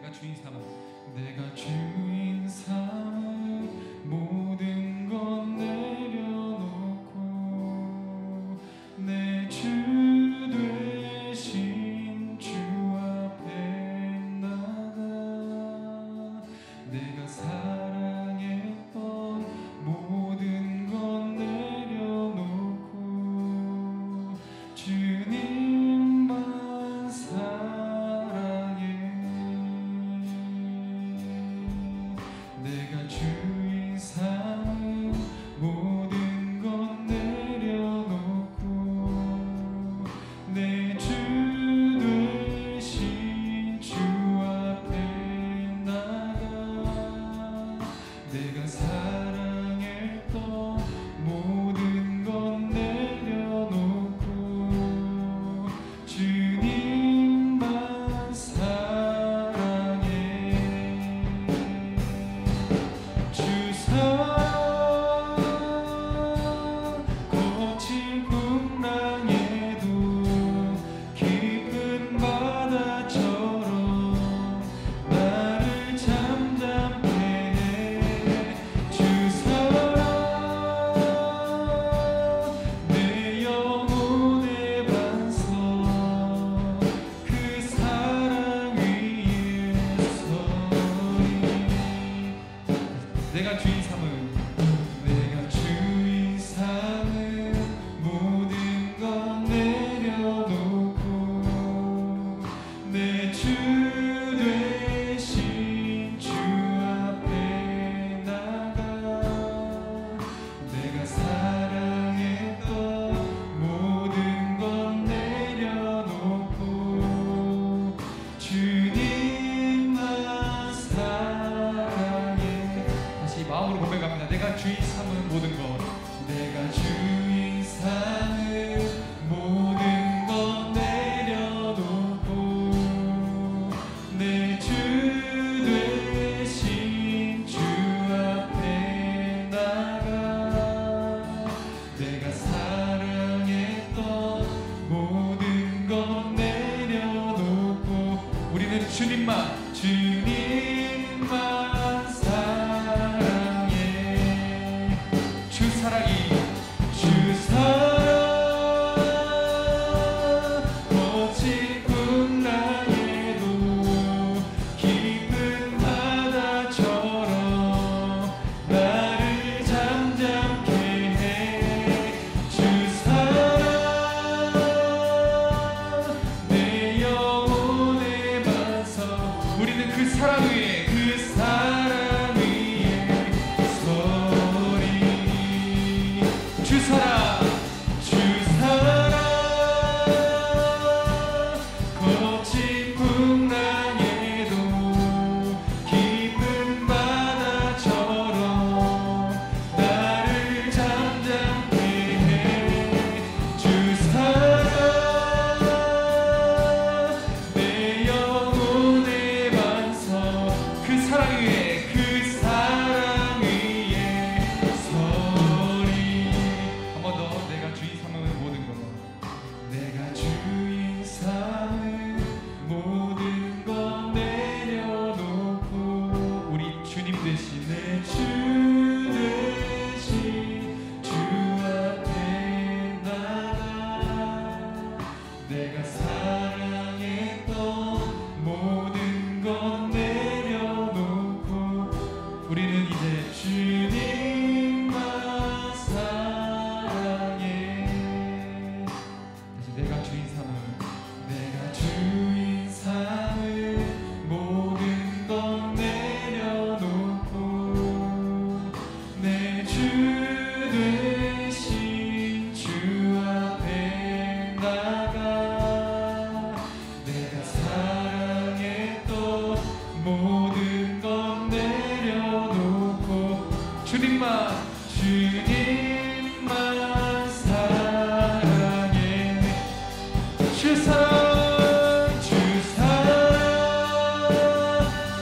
내가 주인 삼아. 내가 주인 삼아 모든 건 내려놓고 내 주 되신 주 앞에 나가 내가 사랑했던 모든 건 내려놓고 주님만 사랑해. 내가 주인 삼은 모든 건 내려놓고 내 주 되신 주 앞에 나가 내가 사랑했던 모든 건 내려놓고 주님만 사랑해. 주 사랑 거친 풍랑에도 깊은 바다처럼 나를 잠잠케 해. 주 사랑 내 영혼의 반석 그 사랑 위에 서리. 내가 주인 삼은 모든 건 내려놓고 내 주 되신 주 앞에 나가 내가 사랑했던 모든 건 내려놓고 주님만 사랑해. 다시 마음으로 고백합니다. 내가 주인 삼은 모든 것 내가 주인 삼은 모든 건 내려놓고 내 주 되신 주 앞에 나가 내가 사랑했던 모든 건 내려놓고 우리는 주님만 사랑해. 주 사랑이 주 사랑 거친 풍랑에도 깊은 바다처럼 나를 잠잠케 해. 주 사랑 내 영혼의 반석 우리는 그 사랑 위에 서리. 주 사랑 거친 풍랑에도 깊은 바다처럼 나를 잠잠케 해. 주 사랑 내 영혼의 반석 그 사랑 위에 서리. 한 번 더. 내가 주인 삼은 모든 것 내가 주인 삼은 모든 건 내려놓고 우리 주님 대신 내 주 대신 주 앞에 나가 내가 사랑했던 모든 건 내려놓고 우리는 이제 주님만 사랑해. 다시 내가 주인 삼은 모든 건 내려놓고 내 주 되신 주 앞에 나가 내가 사랑했던 모든 건 내려놓고 주님만 사랑해. 주 사랑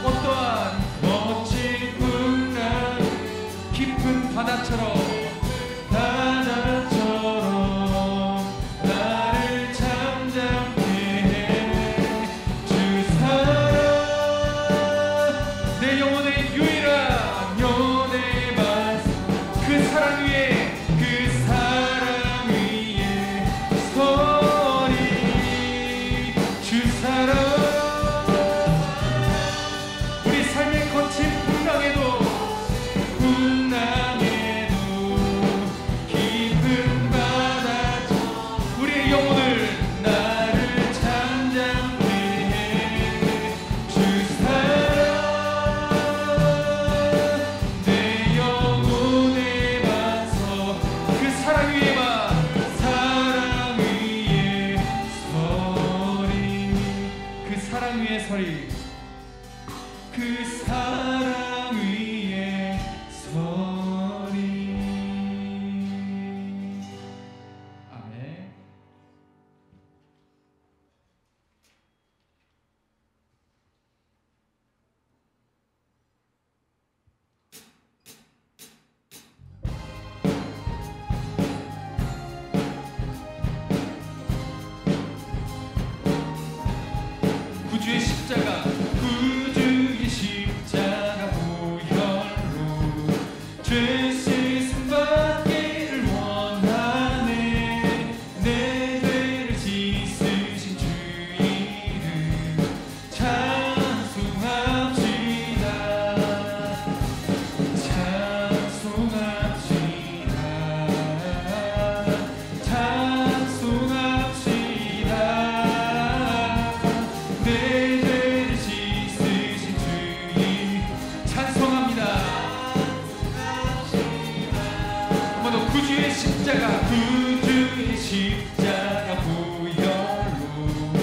어떠한 멋진 풍랑 깊은 바다처럼 나를 잠잠케 해. 주 사랑 구주의 십자가 구주의 십자가 보혈로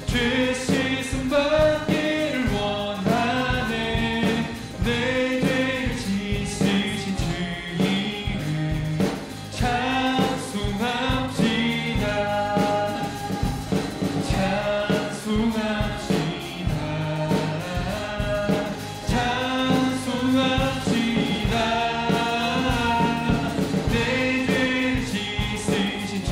죄 씻음 받기를 원하네. 내 죄를 씻으신 주 이름 찬송합시다. 찬송합시다. 찬송합시다. 내 죄를 씻으신 주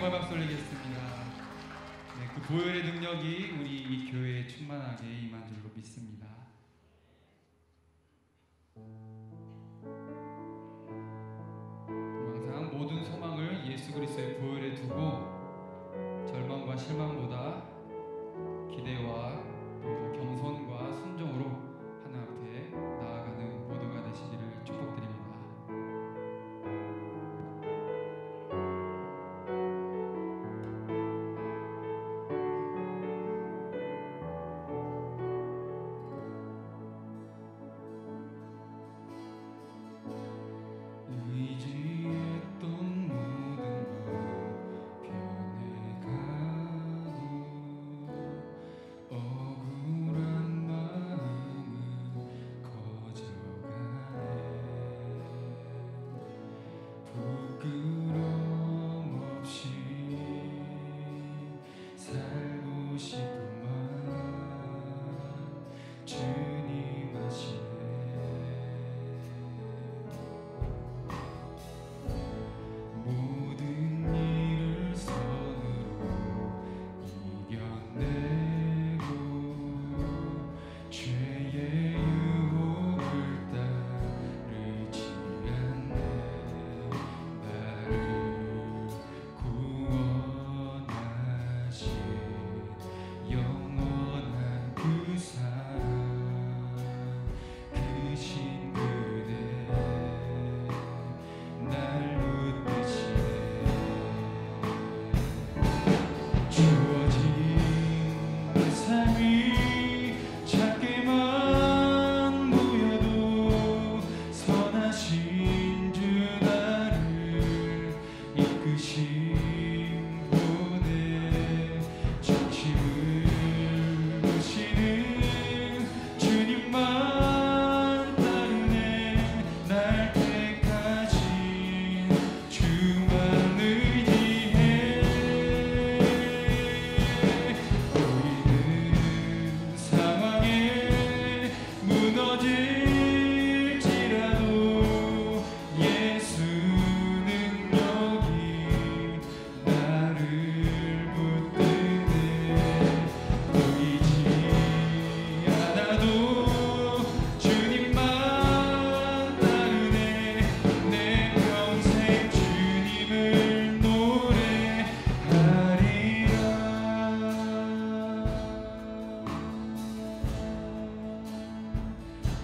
정말 박수 올리겠습니다. 네, 그 보혈의 능력이 우리 이 교회에 충만하게 임한 줄로 믿습니다. 항상 모든 소망을 예수 그리스도의 보혈에 두고 절망과 실망보다 기대와 또 겸손과 순종으로 하나님 앞에 나아가는 모두가 되시기를 축복드립니다.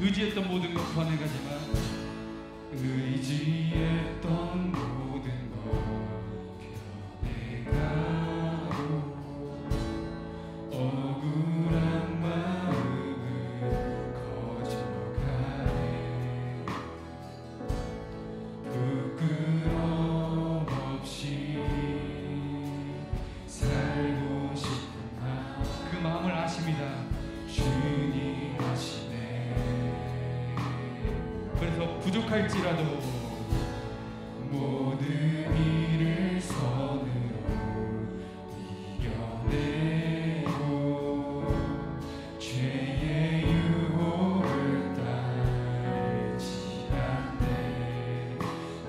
의지했던 모든 것 변해가지만 의지했던 모든 것 변해가고 억울한 마음은 커져가네 부끄럼 없이 살고 싶은 마음 그 마음을 아십니다. 주님 아시네. 그래서 부족할지라도 모든 일을 선으로 이겨내고 죄의 유혹을 따르지 않네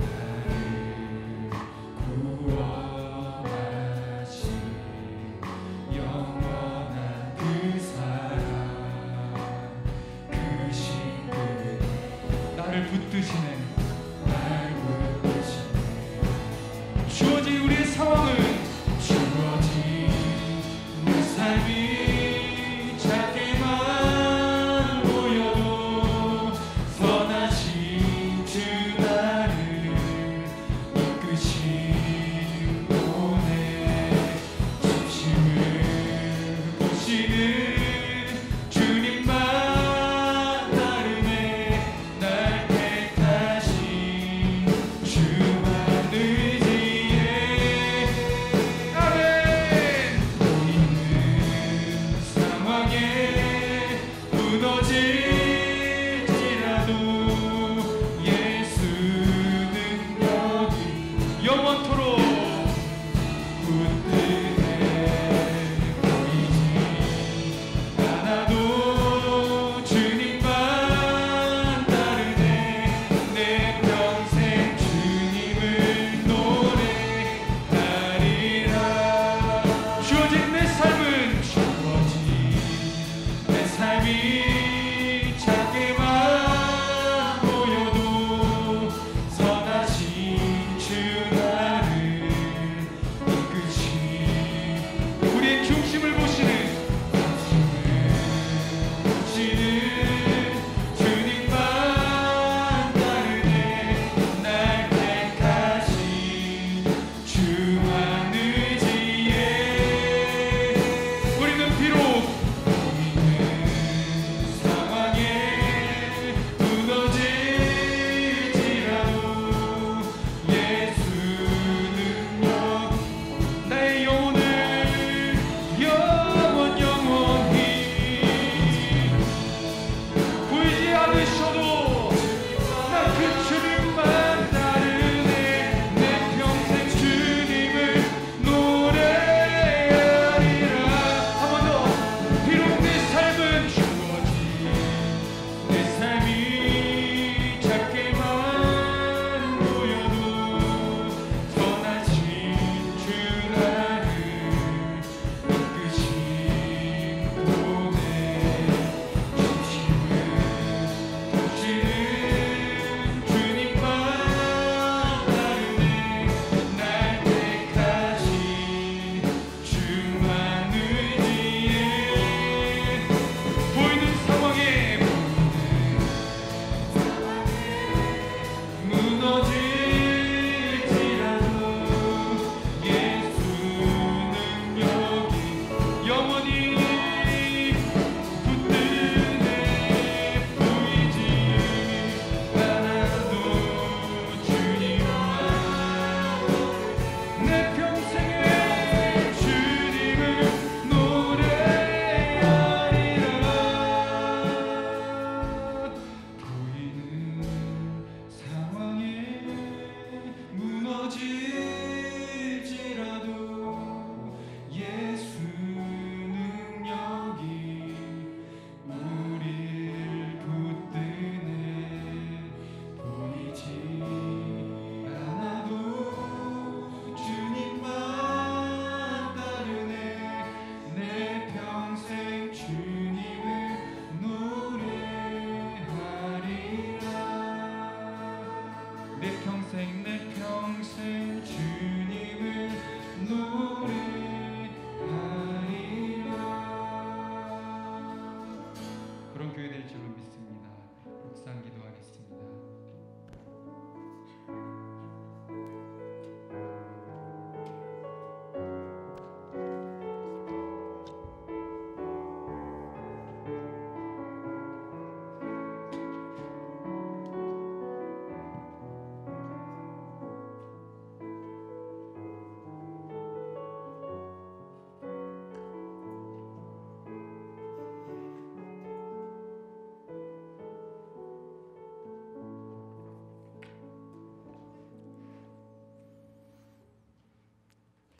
나를 구원하신 영원한 그 사랑 크신 나를 붙드시네 날 붙드시네 주어진 우리의 상황은 주어진 내 삶이 작게만 보여도 선하신 주 나를 이끄신 분의 진심을 보시는 주님만 주만 의지해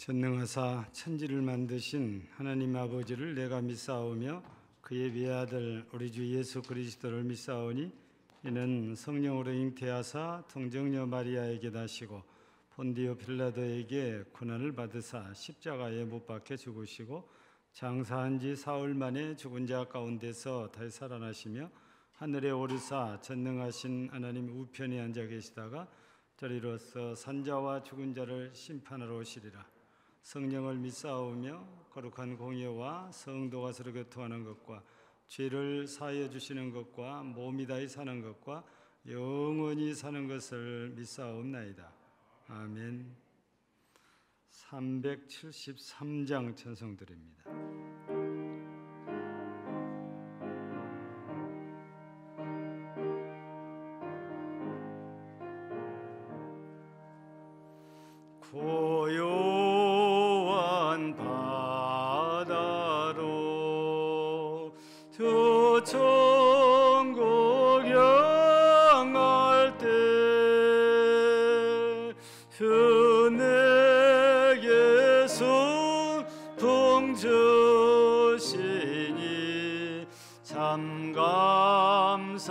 전능하사 천지를 만드신 하나님 아버지를 내가 믿사오며 그의 외아들 우리 주 예수 그리스도를 믿사오니 이는 성령으로 잉태하사 동정녀 마리아에게 나시고 본디오 빌라도에게 고난을 받으사 십자가에 못 박혀 죽으시고 장사한 지 사흘 만에 죽은 자 가운데서 다시 살아나시며 하늘에 오르사 전능하신 하나님 우편에 앉아 계시다가 저리로서 산자와 죽은 자를 심판하러 오시리라. 성령을 믿사오며 거룩한 공예와 성도가 서로 교통하는 것과 죄를 사하여 주시는 것과 몸이 다히 사는 것과 영원히 사는 것을 믿사옵나이다. 아멘. 373장 찬송드립니다. 고요한 바다로 저 천국 향할 때 주 내게서 봉주시니 참 감사합니다.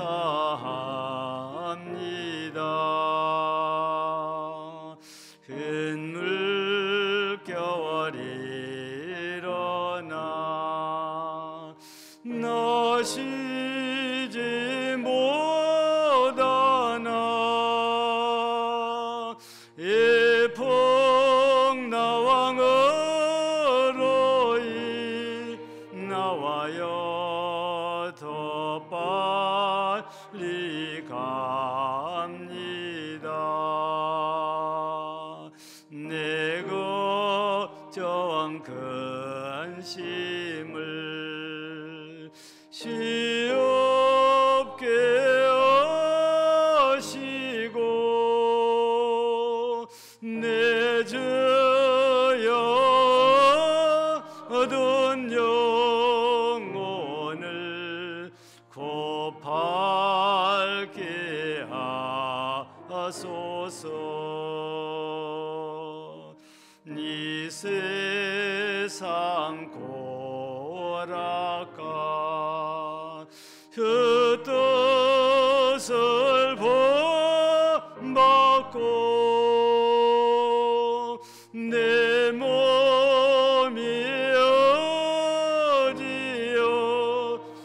큰 물결이 일어나 나시지 못하나 이 풍랑으로 나와요 더 빨리 갑니다. 내 걱정 근심을 시없게 하시고 내 주여 얻은 영혼을 고팔게 하소서. 이 세상 고락가 그 뜻을 본받고 내 몸이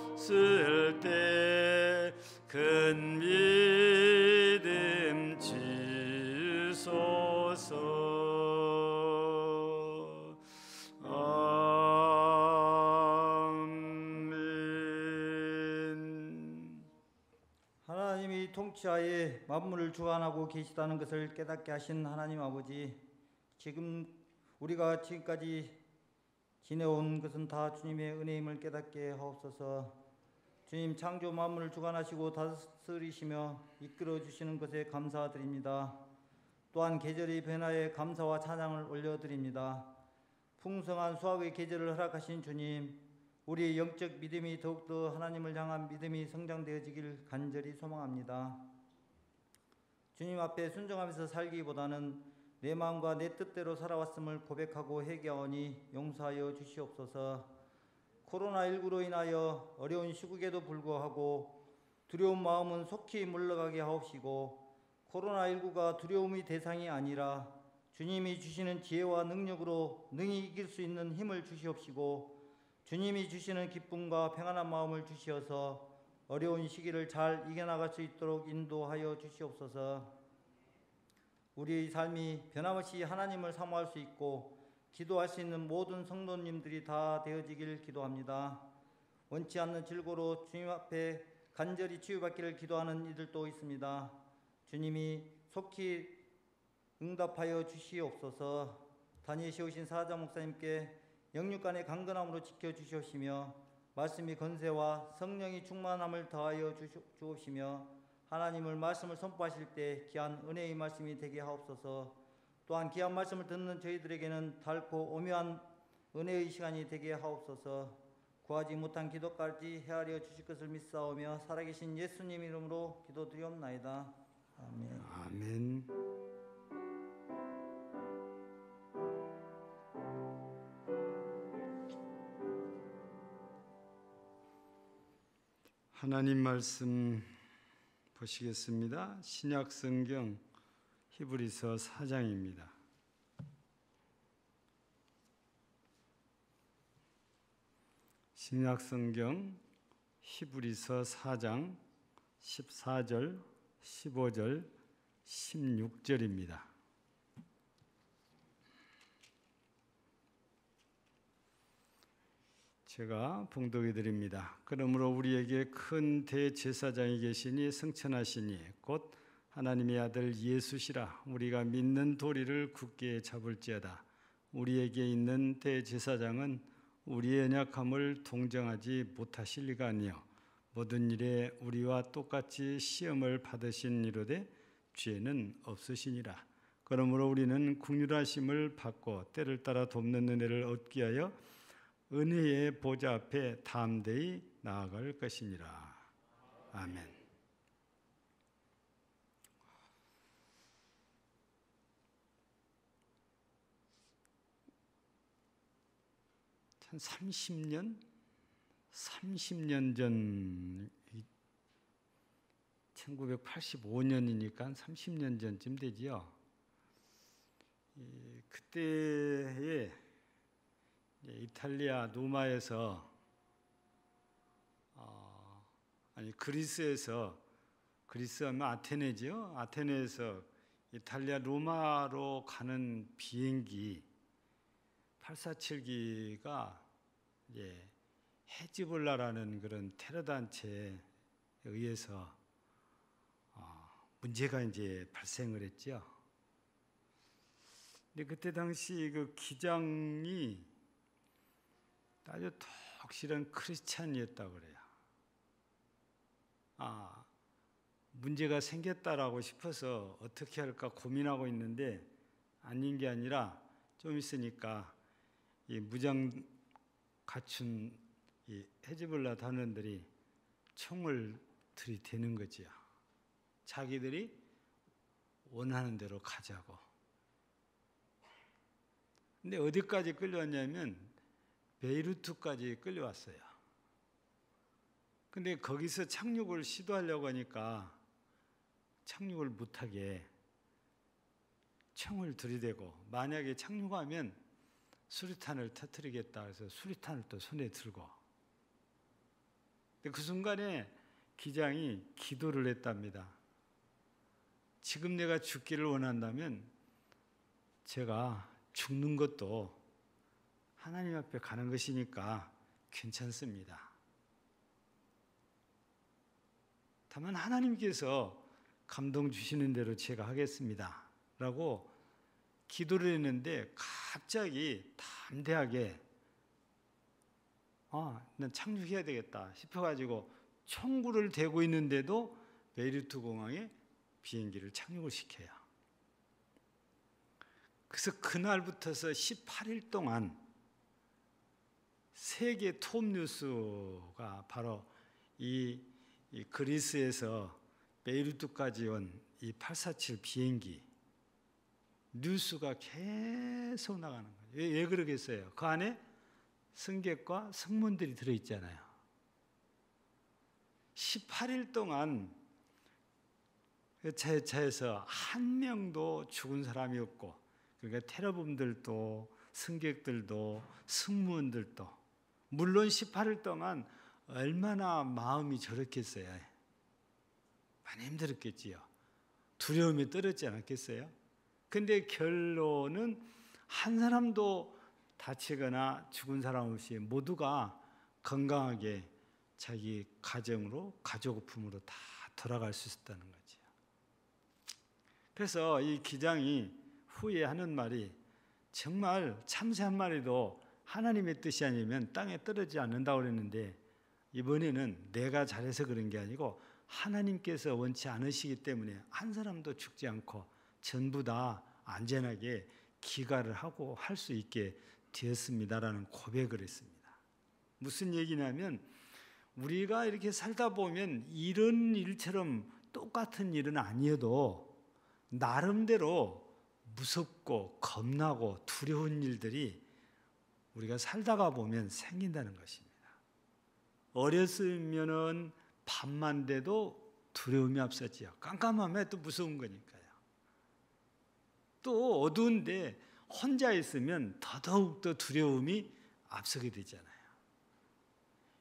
어디었을 때 큰 믿음 주소서. 아멘. 하나님이 통치하에 만물을 주관하고 계시다는 것을 깨닫게 하신 하나님 아버지, 우리가 지금까지 지내온 것은 다 주님의 은혜임을 깨닫게 하옵소서. 주님, 창조 만물을 주관하시고 다스리시며 이끌어 주시는 것에 감사드립니다. 또한 계절의 변화에 감사와 찬양을 올려드립니다. 풍성한 수확의 계절을 허락하신 주님, 우리의 영적 믿음이 더욱더 하나님을 향한 믿음이 성장되어지길 간절히 소망합니다. 주님 앞에 순종하면서 살기보다는 내 마음과 내 뜻대로 살아왔음을 고백하고 회개하오니 용서하여 주시옵소서. 코로나19로 인하여 어려운 시국에도 불구하고 두려운 마음은 속히 물러가게 하옵시고, 코로나19가 두려움의 대상이 아니라 주님이 주시는 지혜와 능력으로 능히 이길 수 있는 힘을 주시옵시고, 주님이 주시는 기쁨과 평안한 마음을 주시어서 어려운 시기를 잘 이겨나갈 수 있도록 인도하여 주시옵소서. 우리의 삶이 변함없이 하나님을 사모할 수 있고 기도할 수 있는 모든 성도님들이 다 되어지길 기도합니다. 원치 않는 질고로 주님 앞에 간절히 치유받기를 기도하는 이들도 있습니다. 주님이 속히 응답하여 주시옵소서. 단위에 오신 사자 목사님께 영육간의 강건함으로 지켜주시옵시며 말씀이 건세와 성령이 충만함을 더하여 주옵시며 하나님을 말씀을 선포하실 때 귀한 은혜의 말씀이 되게 하옵소서. 또한 귀한 말씀을 듣는 저희들에게는 달고 오묘한 은혜의 시간이 되게 하옵소서. 구하지 못한 기도까지 헤아려 주실 것을 믿사오며 살아계신 예수님 이름으로 기도드리옵나이다. 아멘. 아멘. 하나님 말씀 보시겠습니다. 신약 성경 히브리서 4장입니다. 신약 성경 히브리서 4장 14절, 15절, 16절입니다. 제가 봉독해 드립니다. 그러므로 우리에게 큰 대제사장이 계시니 승천하시니 곧 하나님의 아들 예수시라. 우리가 믿는 도리를 굳게 잡을지어다. 우리에게 있는 대제사장은 우리의 연약함을 동정하지 못하실 리가 아니요 모든 일에 우리와 똑같이 시험을 받으신 이로되 죄는 없으시니라. 그러므로 우리는 긍휼하심을 받고 때를 따라 돕는 은혜를 얻기 위하여 은혜의 보좌 앞에 담대히 나아갈 것이니라. 아멘. 한 30년 전 1985년이니까 30년 전쯤 되지요. 그때에 이탈리아 로마에서 그리스하면 아테네죠. 아테네에서 이탈리아 로마로 가는 비행기 847기가 헤즈볼라라는 그런 테러 단체에 의해서 문제가 이제 발생을 했죠. 근데 그때 당시 그 기장이 아주 독실한 크리스찬이었다고 그래요. 문제가 생겼다라고 싶어서 어떻게 할까 고민하고 있는데 아닌 게 아니라 좀 있으니까 이 무장 갖춘 이 헤즈볼라 단원들이 총을 들이대는 거지요. 자기들이 원하는 대로 가자고. 근데 어디까지 끌려왔냐면 베이루트까지 끌려왔어요. 근데 거기서 착륙을 시도하려고 하니까 착륙을 못하게 총을 들이대고 만약에 착륙하면 수류탄을 터뜨리겠다 해서 수류탄을 또 손에 들고 근데 그 순간에 기장이 기도를 했답니다. 지금 내가 죽기를 원한다면 제가 죽는 것도 하나님 앞에 가는 것이니까 괜찮습니다. 다만 하나님께서 감동 주시는 대로 제가 하겠습니다. 라고 기도를 했는데 갑자기 담대하게 난 착륙해야 되겠다 싶어가지고 총구를 대고 있는데도 베이루트 공항에 비행기를 착륙을 시켜요. 그래서 그날부터서 18일 동안 세계 톱 뉴스가 바로 이 그리스에서 베이루트까지 온 이 847 비행기 뉴스가 계속 나가는 거예요. 왜 그러겠어요? 그 안에 승객과 승무원들이 들어있잖아요. 18일 동안 차에서 한 명도 죽은 사람이 없고 그러니까 테러범들도 승객들도 승무원들도 물론 18일 동안 얼마나 마음이 저렇겠어요. 많이 힘들었겠지요. 두려움이 떨었지 않았겠어요? 근데 결론은 한 사람도 다치거나 죽은 사람 없이 모두가 건강하게 자기 가정으로 가족품으로 다 돌아갈 수 있었다는 거죠. 그래서 이 기장이 후에 하는 말이 정말 참새 한 마리도 하나님의 뜻이 아니면 땅에 떨어지지 않는다고 그랬는데 이번에는 내가 잘해서 그런 게 아니고 하나님께서 원치 않으시기 때문에 한 사람도 죽지 않고 전부 다 안전하게 귀가를 하고 할 수 있게 되었습니다라는 고백을 했습니다. 무슨 얘기냐면 우리가 이렇게 살다 보면 이런 일처럼 똑같은 일은 아니어도 나름대로 무섭고 겁나고 두려운 일들이 우리가 살다가 보면 생긴다는 것입니다. 어렸으면은 밤만 돼도 두려움이 앞서지요. 깜깜하면 또 무서운 거니까요. 또 어두운데 혼자 있으면 더더욱 더 두려움이 앞서게 되잖아요.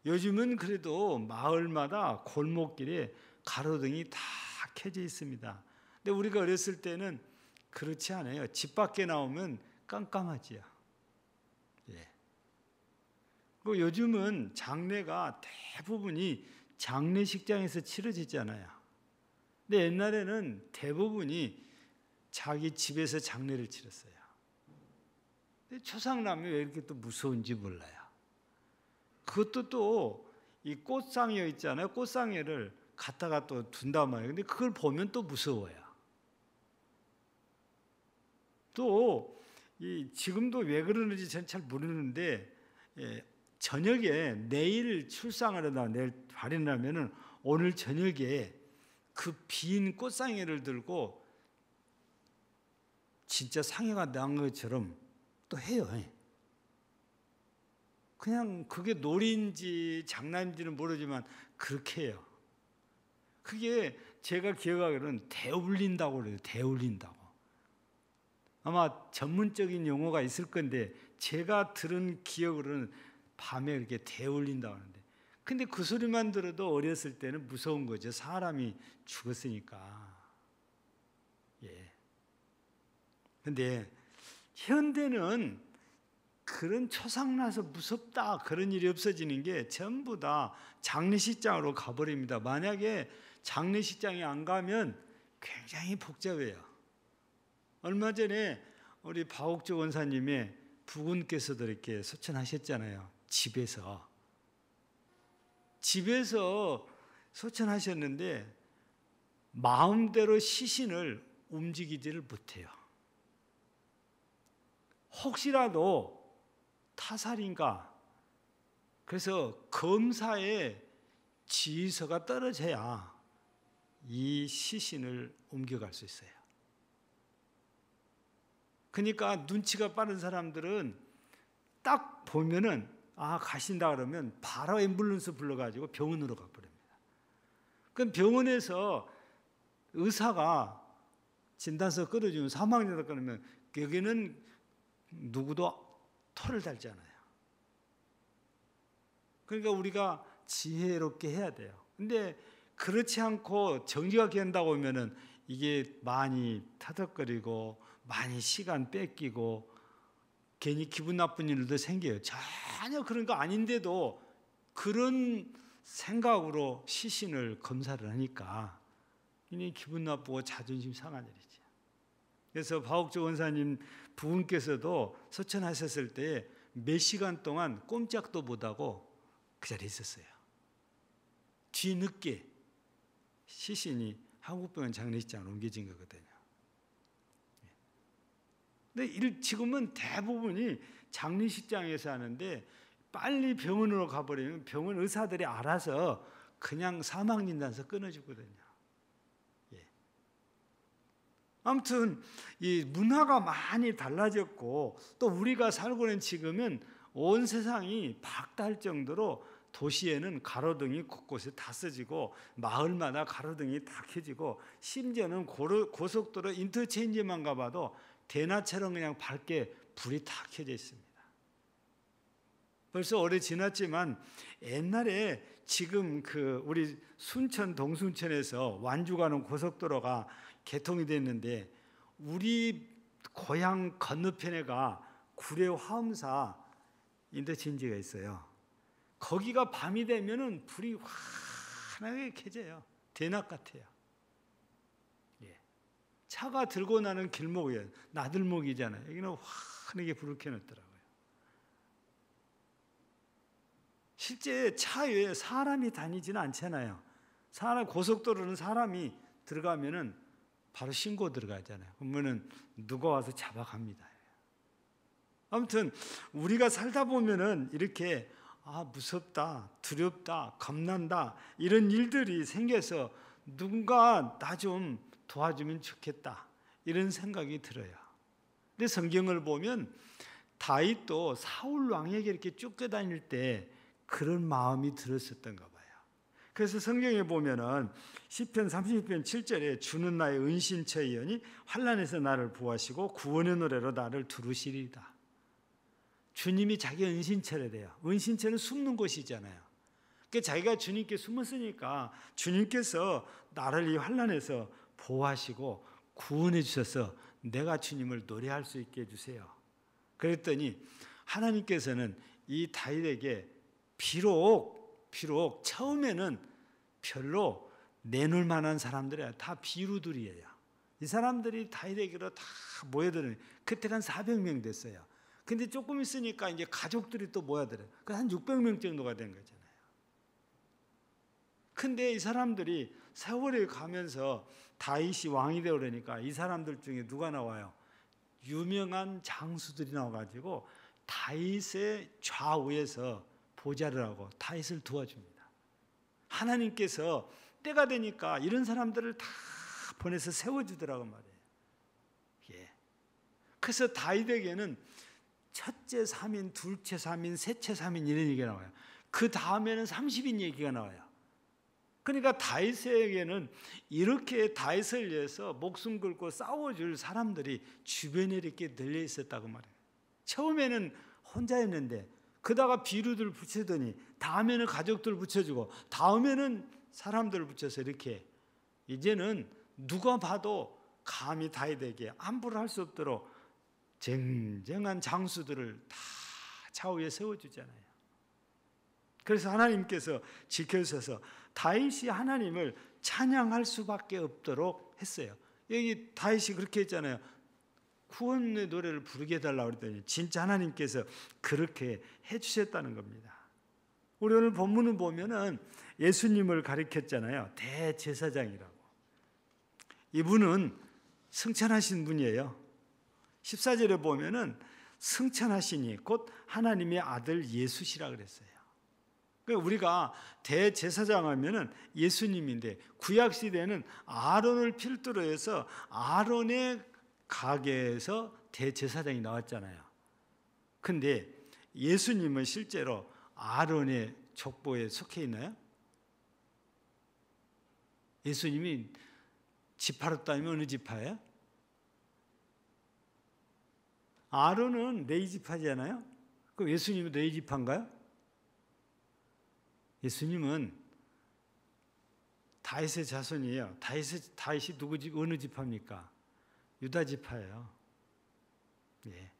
요즘은 그래도 마을마다 골목길에 가로등이 다 켜져 있습니다. 근데 우리가 어렸을 때는 그렇지 않아요. 집 밖에 나오면 깜깜하지요. 예. 그리고 요즘은 장례가 대부분이 장례식장에서 치러지잖아요. 근데 옛날에는 대부분이 자기 집에서 장례를 치렀어요. 근데 초상남이 왜 이렇게 또 무서운지 몰라요. 그것도 또 이 꽃상여 있잖아요. 꽃상여를 갖다가 또 둔단 말이에요. 근데 그걸 보면 또 무서워요. 또 지금도 왜 그러는지 저는 잘 모르는데 저녁에 내일 출상을 하다 내일 발인하면은 오늘 저녁에 그 빈 꽃상여를 들고 진짜 상여가 난 것처럼 또 해요. 그냥 그게 놀이인지 장난인지는 모르지만 그렇게 해요. 그게 제가 기억하기로는 대울린다고 그래요. 대울린다고. 아마 전문적인 용어가 있을 건데 제가 들은 기억으로는 밤에 이렇게 대울린다고 하는데, 근데 그 소리만 들어도 어렸을 때는 무서운 거죠. 사람이 죽었으니까. 예. 근데 현대는 그런 초상나서 무섭다 그런 일이 없어지는 게 전부 다 장례식장으로 가버립니다. 만약에 장례식장에 안 가면 굉장히 복잡해요. 얼마 전에 우리 박옥조 원사님의 부군께서도 이렇게 소천하셨잖아요. 집에서 소천하셨는데 마음대로 시신을 움직이지를 못해요. 혹시라도 타살인가? 그래서 검사의 지휘서가 떨어져야 이 시신을 옮겨갈 수 있어요. 그러니까 눈치가 빠른 사람들은 딱 보면은 가신다 그러면 바로 앰뷸런스 불러가지고 병원으로 가버립니다. 그럼 병원에서 의사가 진단서 끌어주면 사망자다 그러면 여기는 누구도 토를 달잖아요. 그러니까 우리가 지혜롭게 해야 돼요. 근데 그렇지 않고 정직하게 한다고 하면은 이게 많이 터덕거리고 많이 시간 뺏기고 괜히 기분 나쁜 일도 생겨요. 전혀 그런 거 아닌데도 그런 생각으로 시신을 검사를 하니까 괜히 기분 나쁘고 자존심 상한 일이죠. 그래서 박옥조 원사님 부군께서도 소천하셨을 때 몇 시간 동안 꼼짝도 못하고 그 자리에 있었어요. 뒤늦게 시신이 한국병원 장례식장으로 옮겨진 거거든요. 근데 지금은 대부분이 장례식장에서 하는데 빨리 병원으로 가버리면 병원 의사들이 알아서 그냥 사망진단서 끊어주거든요. 아무튼 이 문화가 많이 달라졌고 또 우리가 살고 있는 지금은 온 세상이 박달 정도로 도시에는 가로등이 곳곳에 다 써지고 마을마다 가로등이 다 켜지고 심지어는 고속도로 인터체인지만 가봐도 대낮처럼 그냥 밝게 불이 다 켜져 있습니다. 벌써 오래 지났지만 옛날에 지금 우리 순천 동순천에서 완주 가는 고속도로가 개통이 됐는데 우리 고향 건너편에가 구례 화엄사 인터체인지가 있어요. 거기가 밤이 되면은 불이 환하게 켜져요. 대낮 같아요. 차가 들고 나는 길목이에요. 나들목이잖아요. 여기는 환하게 불을 켜놓더라고요. 실제 차 위에 사람이 다니지는 않잖아요. 고속도로는 사람이 들어가면은 바로 신고 들어가잖아요. 그러면은 누가 와서 잡아갑니다. 아무튼 우리가 살다 보면은 이렇게 무섭다, 두렵다, 겁난다 이런 일들이 생겨서 누군가 나 좀 도와주면 좋겠다 이런 생각이 들어요. 근데 성경을 보면 다윗도 사울 왕에게 이렇게 쫓겨다닐 때 그런 마음이 들었었던가 봐요. 그래서 성경에 보면은 시편 30편 7절에 주는 나의 은신처이오니 환난에서 나를 보호하시고 구원의 노래로 나를 두르시리이다. 주님이 자기 은신처래 돼요. 은신처는 숨는 곳이잖아요. 그러니까 자기가 주님께 숨었으니까 주님께서 나를 이 환난에서 보호하시고 구원해 주셔서 내가 주님을 노래할 수 있게 해주세요. 그랬더니 하나님께서는 이 다윗에게 비록 처음에는 별로 내놓을 만한 사람들이야. 다 비루들이에요. 이 사람들이 다윗에게로 다 모여드는, 그때가 한 400명 됐어요. 근데 조금 있으니까 이제 가족들이 또 모여들어요. 한 600명 정도가 된 거잖아요. 근데 이 사람들이 세월이 가면서 다윗이 왕이 되어 그러니까 이 사람들 중에 누가 나와요? 유명한 장수들이 나와가지고 다윗의 좌우에서 보좌를 하고 다윗을 도와줍니다. 하나님께서 때가 되니까 이런 사람들을 다 보내서 세워주더라고 말이에요. 예. 그래서 다윗에게는 첫째 3인, 둘째 3인, 셋째 3인 이런 얘기가 나와요. 그 다음에는 30인 얘기가 나와요. 그러니까 다윗에게는 이렇게 다윗을 위해서 목숨 걸고 싸워줄 사람들이 주변에 이렇게 널려 있었다고 말해요. 처음에는 혼자였는데 그다가 비루들 붙이더니 다음에는 가족들 붙여주고 다음에는 사람들을 붙여서 이렇게 이제는 누가 봐도 감히 다윗에게 함부로 할 수 없도록 쟁쟁한 장수들을 다 좌우에 세워주잖아요. 그래서 하나님께서 지켜주셔서 다윗이 하나님을 찬양할 수밖에 없도록 했어요. 여기 다윗이 그렇게 했잖아요. 구원의 노래를 부르게 해달라고 그랬더니 진짜 하나님께서 그렇게 해주셨다는 겁니다. 우리 오늘 본문을 보면은 예수님을 가리켰잖아요. 대제사장이라고. 이분은 승천하신 분이에요. 14절에 보면은 승천하시니 곧 하나님의 아들 예수시라 그랬어요. 그러니까 우리가 대제사장 하면은 예수님인데 구약 시대에는 아론을 필두로 해서 아론의 가게에서 대제사장이 나왔잖아요. 근데 예수님은 실제로 아론의 족보에 속해 있나요? 예수님이 지파로 따지면 어느 지파예요? 아론은 레위 지파잖아요. 그럼 예수님은 레위 지파인가요? 예수님은 다윗의 자손이에요. 다윗이 누구 집 어느 지파입니까? 유다 지파예요. 예.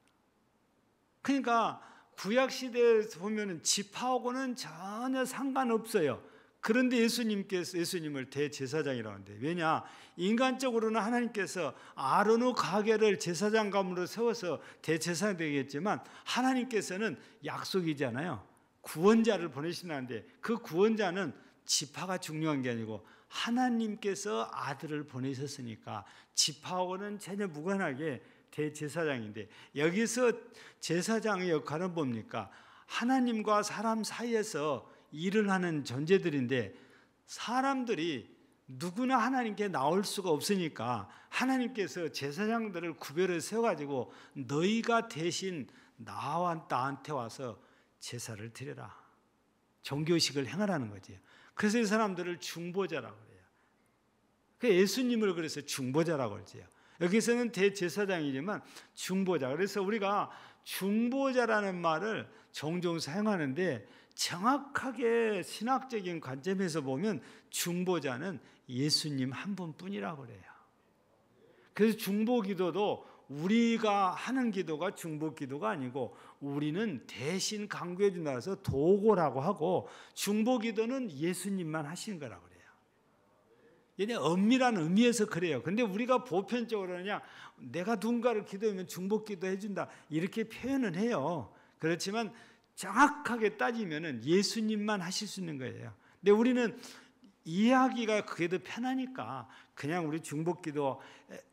그러니까 구약 시대에 보면은 지파하고는 전혀 상관없어요. 그런데 예수님을 대제사장이라고 하는데 왜냐? 인간적으로는 하나님께서 아론의 가게를 제사장감으로 세워서 대제사장이 되겠지만 하나님께서는 약속이잖아요. 구원자를 보내시는데 그 구원자는 지파가 중요한 게 아니고 하나님께서 아들을 보내셨으니까 지파하고는 전혀 무관하게 대제사장인데 여기서 제사장의 역할은 뭡니까? 하나님과 사람 사이에서 일을 하는 존재들인데 사람들이 누구나 하나님께 나올 수가 없으니까 하나님께서 제사장들을 구별해 세워가지고 너희가 대신 나와 나한테 와서 제사를 드려라. 종교식을 행하라는 거지. 그래서 이 사람들을 중보자라고 그래요. 예수님을 그래서 중보자라고 그러죠. 여기서는 대제사장이지만 중보자. 그래서 우리가 중보자라는 말을 종종 사용하는데 정확하게 신학적인 관점에서 보면 중보자는 예수님 한 분뿐이라고 그래요. 그래서 중보기도도 우리가 하는 기도가 중보기도가 아니고 우리는 대신 강구해 준다고 도고라고 하고 중보기도는 예수님만 하시는 거라고 그래요. 얘네 엄밀한 의미에서 그래요. 근데 우리가 보편적으로 그냥 내가 누군가를 기도하면 중보기도 해준다 이렇게 표현은 해요. 그렇지만 정확하게 따지면은 예수님만 하실 수 있는 거예요. 근데 우리는 이해하기가 그게 더 편하니까 그냥 우리 중보기도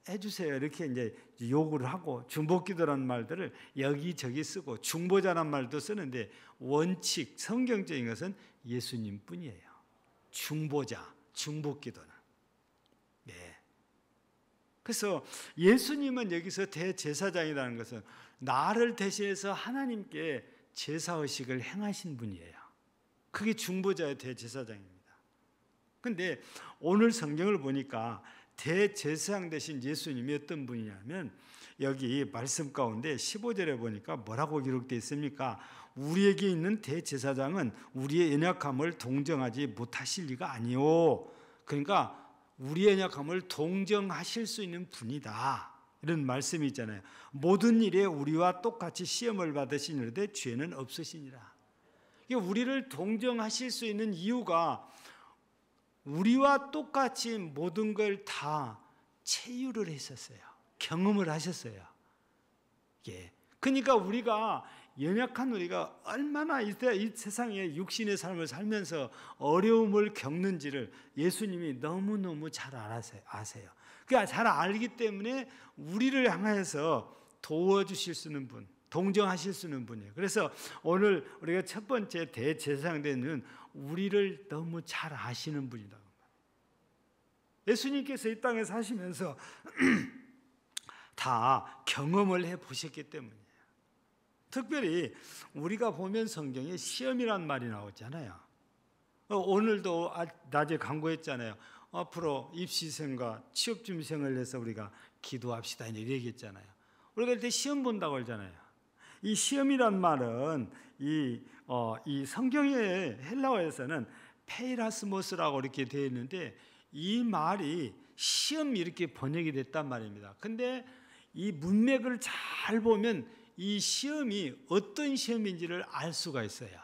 해주세요 이렇게 이제 요구를 하고 중보기도라는 말들을 여기저기 쓰고 중보자란 말도 쓰는데 원칙 성경적인 것은 예수님뿐이에요. 중보자, 중보기도는. 네. 그래서 예수님은 여기서 대제사장이라는 것은 나를 대신해서 하나님께 제사의식을 행하신 분이에요. 그게 중보자의 대제사장입니다. 근데 오늘 성경을 보니까 대제사장 되신 예수님이 어떤 분이냐면 여기 말씀 가운데 15절에 보니까 뭐라고 기록되어 있습니까? 우리에게 있는 대제사장은 우리의 연약함을 동정하지 못하실 리가 아니오. 그러니까 우리의 연약함을 동정하실 수 있는 분이다, 이런 말씀이 있잖아요. 모든 일에 우리와 똑같이 시험을 받으시는데 죄는 없으시니라. 우리를 동정하실 수 있는 이유가 우리와 똑같이 모든 걸 다 체유를 했었어요. 경험을 하셨어요. 그러니까 우리가 연약한 우리가 얼마나 이 세상에 육신의 삶을 살면서 어려움을 겪는지를 예수님이 너무너무 잘 아세요. 그러니까 잘 알기 때문에 우리를 향해서 도와주실 수 있는 분, 동정하실 수 있는 분이에요. 그래서 오늘 우리가 첫 번째 대제사장 되는 우리를 너무 잘 아시는 분이다. 예수님께서 이 땅에 사시면서 다 경험을 해보셨기 때문이에요. 특별히 우리가 보면 성경에 시험이란 말이 나오잖아요. 오늘도 낮에 강구했잖아요. 앞으로 입시생과 취업준비생을 위해서 우리가 기도합시다 이렇게 얘기했잖아요. 우리가 이때 시험 본다고 하잖아요. 이 시험이란 말은 이 성경의 헬라어에서는 페이라스모스라고 이렇게 되어 있는데 이 말이 시험 이렇게 번역이 됐단 말입니다. 근데 이 문맥을 잘 보면 이 시험이 어떤 시험인지를 알 수가 있어요.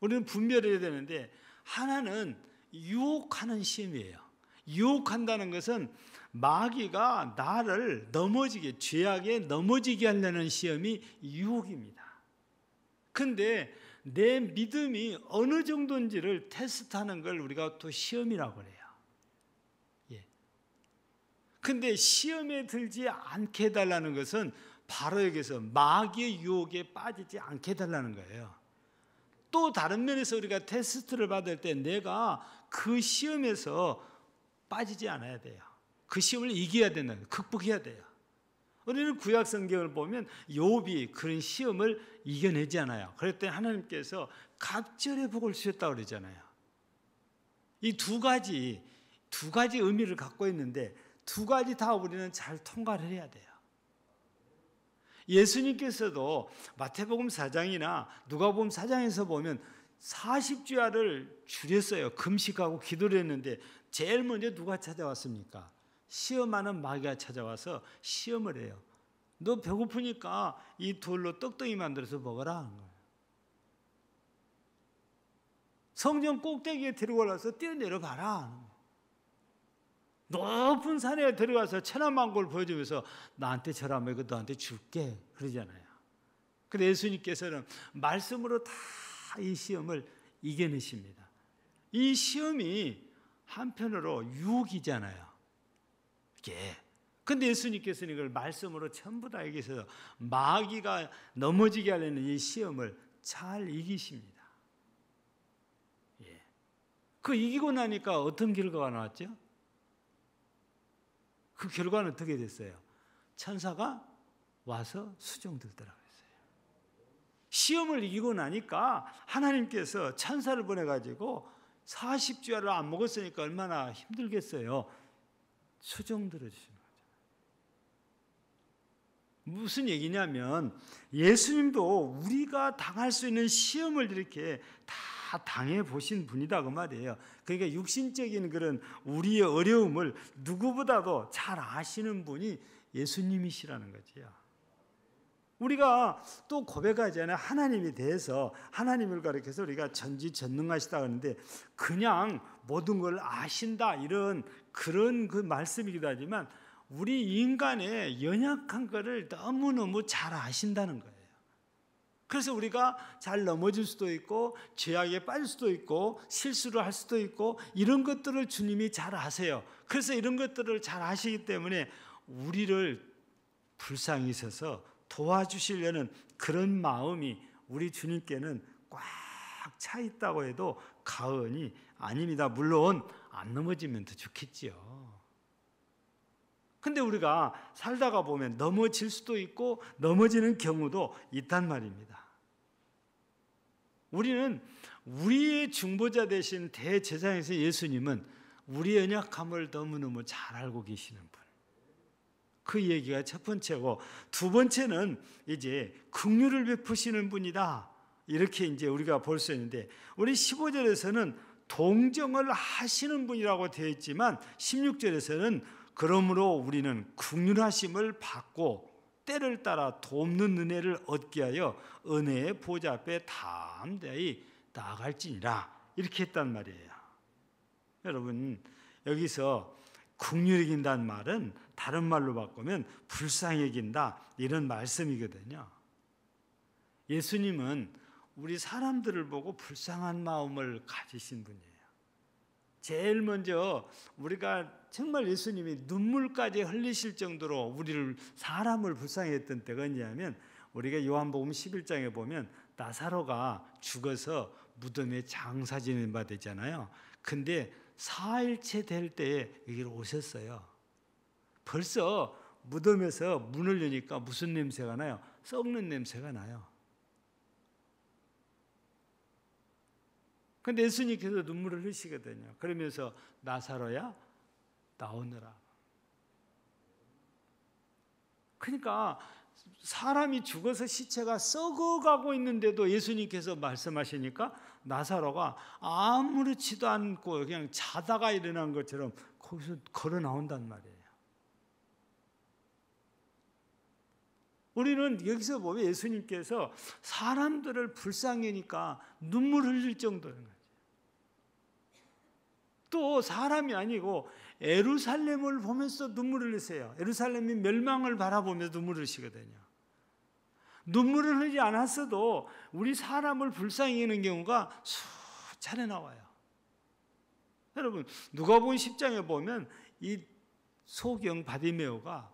우리는 분별해야 되는데 하나는 유혹하는 시험이에요. 유혹한다는 것은 마귀가 나를 넘어지게, 죄악에 넘어지게 하려는 시험이 유혹입니다. 근데 내 믿음이 어느 정도인지를 테스트하는 걸 우리가 또 시험이라고 해요. 근데 시험에 들지 않게 해달라는 것은 바로 여기서 마귀의 유혹에 빠지지 않게 해달라는 거예요. 또 다른 면에서 우리가 테스트를 받을 때 내가 그 시험에서 빠지지 않아야 돼요. 그 시험을 이겨야 된다, 극복해야 돼요. 우리는 구약 성경을 보면 욥이 그런 시험을 이겨내지 않아요. 그럴 때 하나님께서 갑절의 복을 주셨다고 그러잖아요. 이 두 가지 의미를 갖고 있는데 두 가지 다 우리는 잘 통과를 해야 돼요. 예수님께서도 마태복음 4장이나 누가복음 4장에서 보면 40주야를 줄였어요. 금식하고 기도를 했는데 제일 먼저 누가 찾아왔습니까? 시험하는 마귀가 찾아와서 시험을 해요. 너 배고프니까 이 돌로 떡덩이 만들어서 먹어라 하는 거예요. 성전 꼭대기에 데리고 올라서 뛰어내려봐라 하는 거예요. 높은 산에 들어가서 천하만국을 보여주면서 나한테 절하면 이거 너한테 줄게 그러잖아요. 그런데 예수님께서는 말씀으로 다 이 시험을 이겨내십니다. 이 시험이 한편으로 유혹이잖아요. 그런데 예수님께서는 이걸 말씀으로 전부 다 이기셔서 마귀가 넘어지게 하려는 이 시험을 잘 이기십니다. 그 이기고 나니까 어떤 결과가 나왔죠? 그 결과는 어떻게 됐어요? 천사가 와서 수종들더라고요. 시험을 이기고 나니까 하나님께서 천사를 보내가지고 40주야를 안 먹었으니까 얼마나 힘들겠어요. 수종 들어주시는 거죠. 무슨 얘기냐면 예수님도 우리가 당할 수 있는 시험을 이렇게 다 당해보신 분이다 그 말이에요. 그러니까 육신적인 그런 우리의 어려움을 누구보다도 잘 아시는 분이 예수님이시라는 거지요. 우리가 또 고백하잖아요. 하나님에 대해서 하나님을 가리켜서 우리가 전지전능하시다 하는데 그냥 모든 걸 아신다 이런 그런 그 말씀이기도 하지만 우리 인간의 연약한 것을 너무너무 잘 아신다는 거예요. 그래서 우리가 잘 넘어질 수도 있고 죄악에 빠질 수도 있고 실수를 할 수도 있고 이런 것들을 주님이 잘 아세요. 그래서 이런 것들을 잘 아시기 때문에 우리를 불쌍히 있어서 도와주시려는 그런 마음이 우리 주님께는 꽉 차 있다고 해도 과언이 아닙니다. 물론 안 넘어지면 더 좋겠지요. 근데 우리가 살다가 보면 넘어질 수도 있고 넘어지는 경우도 있단 말입니다. 우리는 우리의 중보자 되신 대제사장이신 예수님은 우리 연약함을 너무너무 잘 알고 계시는 분. 그 얘기가 첫 번째고, 두 번째는 이제 긍휼을 베푸시는 분이다. 이렇게 이제 우리가 볼 수 있는데, 우리 15절에서는 동정을 하시는 분이라고 되어 있지만 16절에서는 그러므로 우리는 긍휼하심을 받고 때를 따라 돕는 은혜를 얻게 하여 은혜의 보좌 앞에 담대히 나아갈지니라. 이렇게 했단 말이에요. 여러분, 여기서 긍휼히 여긴다는 말은 다른 말로 바꾸면 불쌍히 여긴다, 이런 말씀이거든요. 예수님은 우리 사람들을 보고 불쌍한 마음을 가지신 분이에요. 제일 먼저 우리가 정말 예수님이 눈물까지 흘리실 정도로 우리를, 사람을 불쌍히 했던 때가 언제냐면, 우리가 요한복음 11장에 보면 나사로가 죽어서 무덤에 장사 지낸 바 되잖아요. 근데 4일째 될 때에 여기로 오셨어요. 벌써 무덤에서 문을 여니까 무슨 냄새가 나요? 썩는 냄새가 나요. 근데 예수님께서 눈물을 흘리시거든요. 그러면서 나사로야 나오너라. 그러니까 사람이 죽어서 시체가 썩어가고 있는데도 예수님께서 말씀하시니까 나사로가 아무렇지도 않고 그냥 자다가 일어난 것처럼 거기서 걸어 나온단 말이에요. 우리는 여기서 보면 예수님께서 사람들을 불쌍히 하니까 눈물 흘릴 정도인 거죠. 또 사람이 아니고 예루살렘을 보면서 눈물을 흘리세요. 예루살렘이 멸망을 바라보면서 눈물을 흘리시거든요. 눈물을 흘리지 않았어도 우리 사람을 불쌍히 여기는 경우가 수차례 나와요. 여러분, 누가복음 10장에 보면 이 소경 바디메오가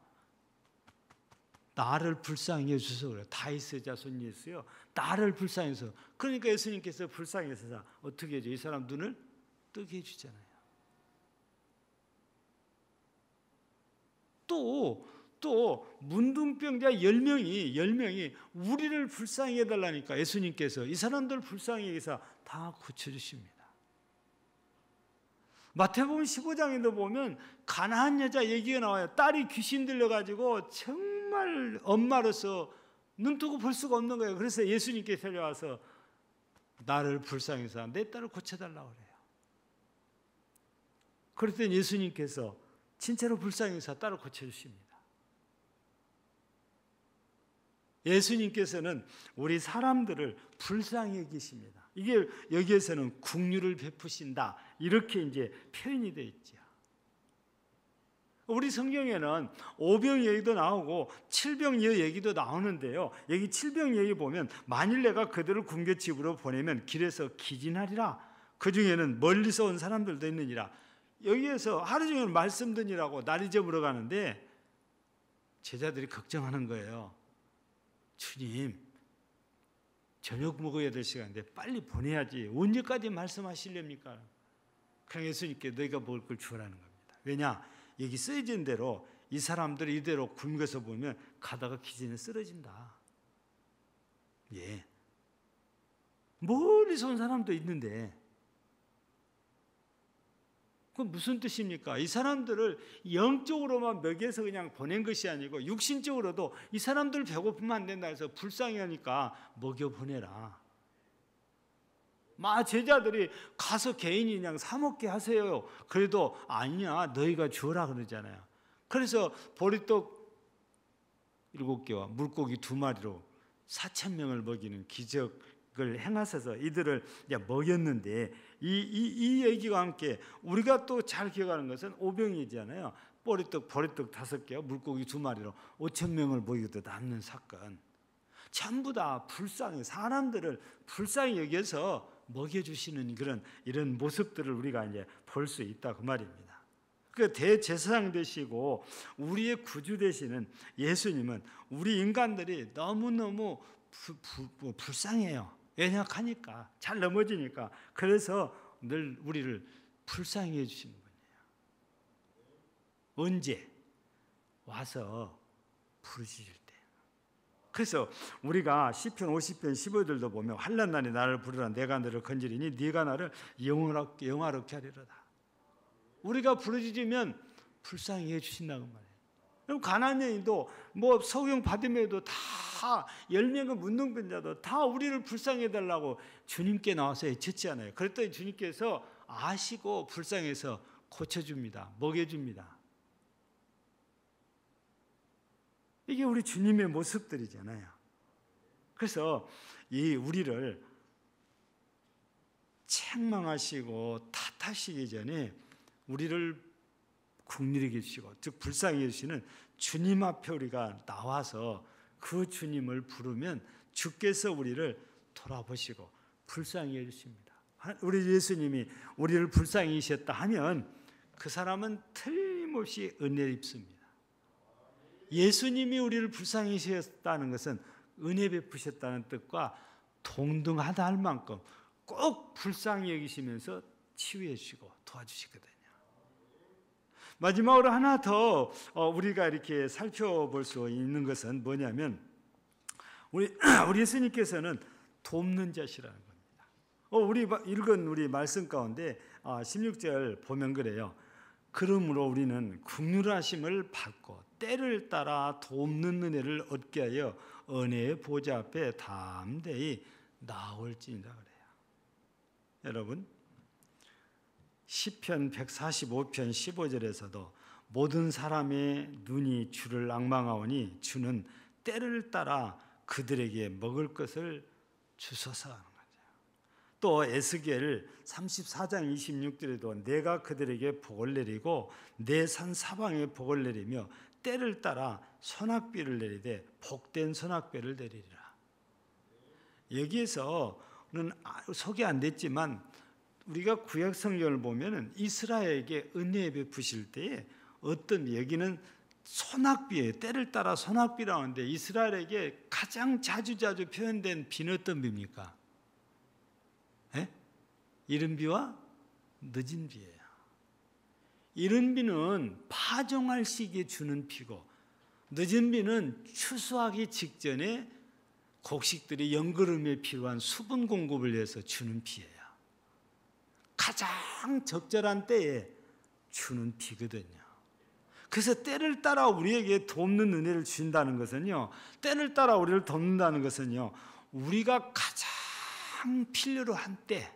나를 불쌍히 해주셔서 그래요. 다윗의 자손 예수요, 나를 불쌍히 해서. 그러니까 예수님께서 불쌍히 해서 어떻게 해줘? 이 사람 눈을 뜨게 해주잖아요. 또 문둥병자 10명이 우리를 불쌍히 해달라니까 예수님께서 이 사람들 불쌍히 해서 다 고쳐주십니다. 마태복음 15장에도 보면 가나안 여자 얘기가 나와요. 딸이 귀신 들려가지고 정말 엄마로서 눈 뜨고 볼 수가 없는 거예요. 그래서 예수님께 데려와서 나를 불쌍히 해서 내 딸을 고쳐달라고 그래요. 그랬더니 예수님께서 진짜로 불쌍히 해서 딸을 고쳐주십니다. 예수님께서는 우리 사람들을 불쌍히 여기십니다. 이게 여기에서는 긍휼을 베푸신다, 이렇게 이제 표현이 되어 있죠. 우리 성경에는 오병 얘기도 나오고 칠병여 얘기도 나오는데요. 여기 칠병 얘기 보면 만일 내가 그들을 군교 집으로 보내면 길에서 기진하리라. 그 중에는 멀리서 온 사람들도 있느니라. 여기에서 하루 종일 말씀 듣느라고 날 잊어버려 가는데 제자들이 걱정하는 거예요. 주님, 저녁 먹어야 될 시간인데 빨리 보내야지. 언제까지 말씀하시렵니까? 그냥 예수님께 너희가 먹을 걸 주라는 겁니다. 왜냐? 여기 쓰여진 대로 이 사람들이 이대로 굶겨서 보면 가다가 기진에 쓰러진다. 예. 멀리서 온 사람도 있는데 그건 무슨 뜻입니까? 이 사람들을 영적으로만 먹여서 그냥 보낸 것이 아니고 육신적으로도 이 사람들 배고프면 안 된다 해서 불쌍히 하니까 먹여보내라. 제자들이 가서 개인이 그냥 사 먹게 하세요. 그래도 아니야, 너희가 주어라 그러잖아요. 그래서 보리떡 7개와 물고기 2마리로 4,000명을 먹이는 기적을 행하셔서 이들을 이제 먹였는데, 이 얘기와 함께 우리가 또 잘 기억하는 것은 오병이잖아요. 보리떡 5개와 물고기 2마리로 5,000명을 먹이도 남는 사건. 전부 다 불쌍히, 사람들을 불쌍히 여겨서 먹여주시는 이런 모습들을 우리가 이제 볼 수 있다, 그 말입니다. 그 대제사장 되시고 우리의 구주 되시는 예수님은 우리 인간들이 너무너무 불쌍해요. 연약하니까, 잘 넘어지니까. 그래서 늘 우리를 불쌍히 해주시는 분이에요. 언제? 와서 부르실 때. 그래서 우리가 시편 50편 15절도 보면 환난 날에 나를 부르라. 내가 너를 건지리니 네가 나를 영화롭게 하리로다. 우리가 부르짖으면 불쌍히 해주신다고 말이에요. 그럼 가나안 여인도 뭐 소경 받음에도 다 열명의 문둥병자도 다 우리를 불쌍히 해달라고 주님께 나와서 애쳤지 않아요. 그랬더니 주님께서 아시고 불쌍해서 고쳐줍니다. 먹여줍니다. 이게 우리 주님의 모습들이잖아요. 그래서 이 우리를 책망하시고 탓하시기 전에 우리를 긍휼히 여기시고, 즉 불쌍히 여기시는 주님 앞에 우리가 나와서 그 주님을 부르면 주께서 우리를 돌아보시고 불쌍히 여기십니다. 우리 예수님이 우리를 불쌍히 여기셨다 하면 그 사람은 틀림없이 은혜를 입습니다. 예수님이 우리를 불쌍히 여기셨다는 것은 은혜 베푸셨다는 뜻과 동등하다 할 만큼 꼭 불쌍히 여기시면서 치유해 주시고 도와주시거든요. 마지막으로 하나 더 우리가 이렇게 살펴볼 수 있는 것은 뭐냐면 우리 예수님께서는 돕는 자시라는 겁니다. 우리 읽은 우리 말씀 가운데 16절 보면 그래요. 그러므로 우리는 긍휼하심을 받고 때를 따라 돕는 은혜를 얻게 하여 은혜의 보좌 앞에 담대히 나올지니라 그래요. 여러분, 시편 145편 15절에서도 모든 사람의 눈이 주를 앙망하오니 주는 때를 따라 그들에게 먹을 것을 주소서 하는 거죠. 또 에스겔 34장 26절에도 내가 그들에게 복을 내리고 내 산 사방에 복을 내리며 때를 따라 선악비를 내리되 복된 선악비를 내리리라. 여기에서는 소개 안 됐지만 우리가 구약 성경을 보면은 이스라엘에게 은혜 베푸실 때에 어떤 여기는 소낙비예요. 때를 따라 소낙비라고 하는데 이스라엘에게 가장 자주 표현된 비는 어떤 비입니까? 이른 비와 늦은 비예요. 이른 비는 파종할 시기에 주는 비고 늦은 비는 추수하기 직전에 곡식들이 연거름에 필요한 수분 공급을 위해서 주는 비예요. 가장 적절한 때에 주는 비거든요. 그래서 때를 따라 우리에게 돕는 은혜를 주신다는 것은요, 때를 따라 우리를 돕는다는 것은요, 우리가 가장 필요로 한 때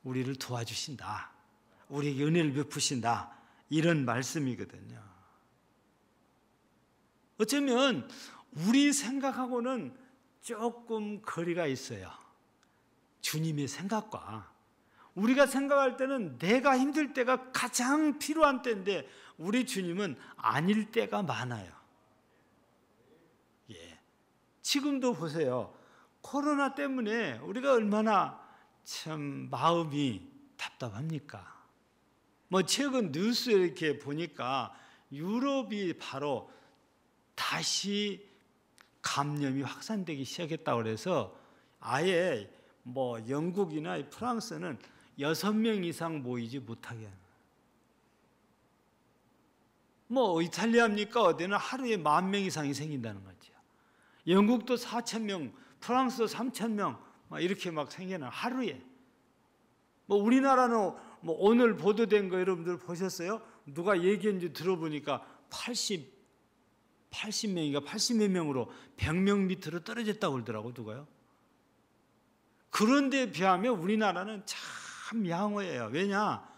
우리를 도와주신다, 우리에게 은혜를 베푸신다, 이런 말씀이거든요. 어쩌면 우리 생각하고는 조금 거리가 있어요. 주님의 생각과 우리가 생각할 때는 내가 힘들 때가 가장 필요한 때인데 우리 주님은 아닐 때가 많아요. 지금도 보세요. 코로나 때문에 우리가 얼마나 참 마음이 답답합니까? 최근 뉴스에 이렇게 보니까 유럽이 바로 다시 감염이 확산되기 시작했다고 그래서 아예 영국이나 프랑스는 6명 이상 모이지 못하게 하는 거예요. 이탈리아입니까? 어디는 하루에 10,000명 이상이 생긴다는 거죠. 영국도 4,000명, 프랑스도 3,000명 이렇게 생겨나 하루에. 우리나라는 오늘 보도된 거 여러분들 보셨어요? 누가 얘기했는지 들어보니까 80명인가 80몇 명으로 100명 밑으로 떨어졌다고 그러더라고. 누가요? 그런데 비하면 우리나라는 참 양호해요. 왜냐?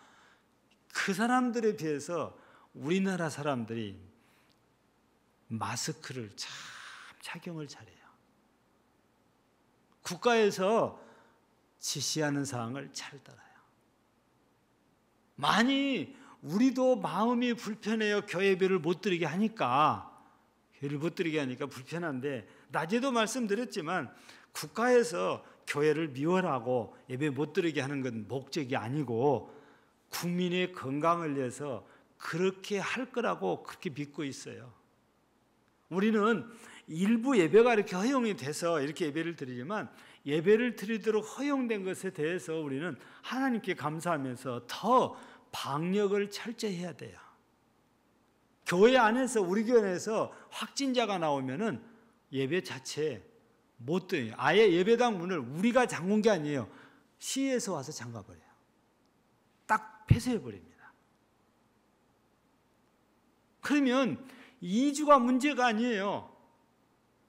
그 사람들에 비해서 우리나라 사람들이 마스크를 참 착용을 잘해요. 국가에서 지시하는 사항을 잘 따라요. 많이 우리도 마음이 불편해요. 교회 예배를 못 드리게 하니까. 교회를 못 드리게 하니까 불편한데, 낮에도 말씀드렸지만 국가에서 교회를 미워하고 예배 못 드리게 하는 건 목적이 아니고 국민의 건강을 위해서 그렇게 할 거라고 그렇게 믿고 있어요. 우리는 일부 예배가 이렇게 허용이 돼서 이렇게 예배를 드리지만 예배를 드리도록 허용된 것에 대해서 우리는 하나님께 감사하면서 더 방역을 철저히 해야 돼요. 교회 안에서, 우리 교회 안에서 확진자가 나오면은 예배 자체 못 드려요. 아예 예배당 문을 우리가 잠근 게 아니에요. 시에서 와서 잠가버려요. 딱 폐쇄해버립니다. 그러면 2주가 문제가 아니에요.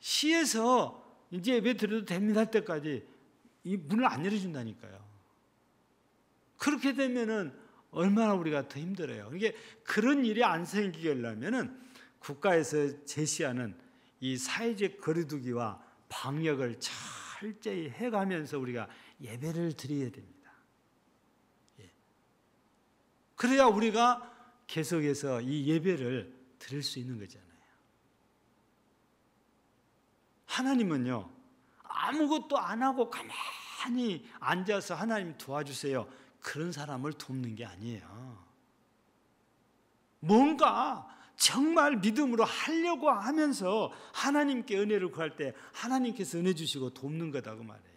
시에서 이제 예배 드려도 됩니다 할 때까지 이 문을 안 열어준다니까요. 그렇게 되면은 얼마나 우리가 더 힘들어요. 이게 그런 일이 안 생기게 하려면은 국가에서 제시하는 이 사회적 거리두기와 방역을 철저히 해가면서 우리가 예배를 드려야 됩니다. 예. 그래야 우리가 계속해서 이 예배를 드릴 수 있는 거잖아요. 하나님은요, 아무것도 안 하고 가만히 앉아서 하나님 도와주세요, 그런 사람을 돕는 게 아니에요. 뭔가 정말 믿음으로 하려고 하면서 하나님께 은혜를 구할 때 하나님께서 은혜 주시고 돕는 거다 그 말이에요.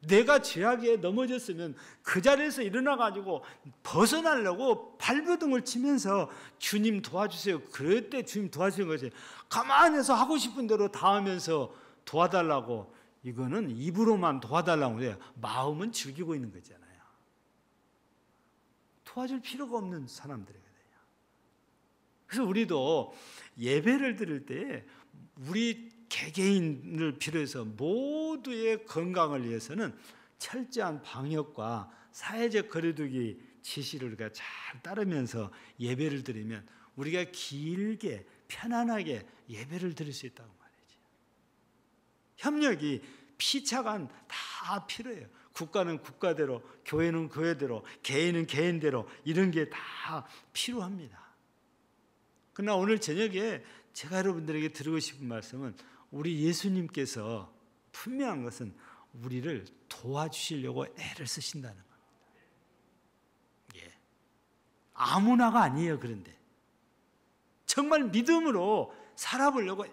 내가 죄악에 넘어졌으면 그 자리에서 일어나가지고 벗어나려고 발버둥을 치면서 주님 도와주세요, 그럴 때 주님 도와주는 거지. 가만히 해서 하고 싶은 대로 다 하면서 도와달라고, 이거는 입으로만 도와달라고 해요. 마음은 즐기고 있는 거잖아요. 도와줄 필요가 없는 사람들이거든요. 그래서 우리도 예배를 드릴 때 우리 개개인을 비롯해서 모두의 건강을 위해서는 철저한 방역과 사회적 거리두기 지시를 우리가 잘 따르면서 예배를 드리면 우리가 길게 편안하게 예배를 드릴 수 있다고 말이죠. 협력이 피차간 다 필요해요. 국가는 국가대로, 교회는 교회대로, 개인은 개인대로, 이런 게 다 필요합니다. 그러나 오늘 저녁에 제가 여러분들에게 드리고 싶은 말씀은, 우리 예수님께서 분명한 것은 우리를 도와주시려고 애를 쓰신다는 겁니다. 예. 아무나가 아니에요. 그런데 정말 믿음으로 살아보려고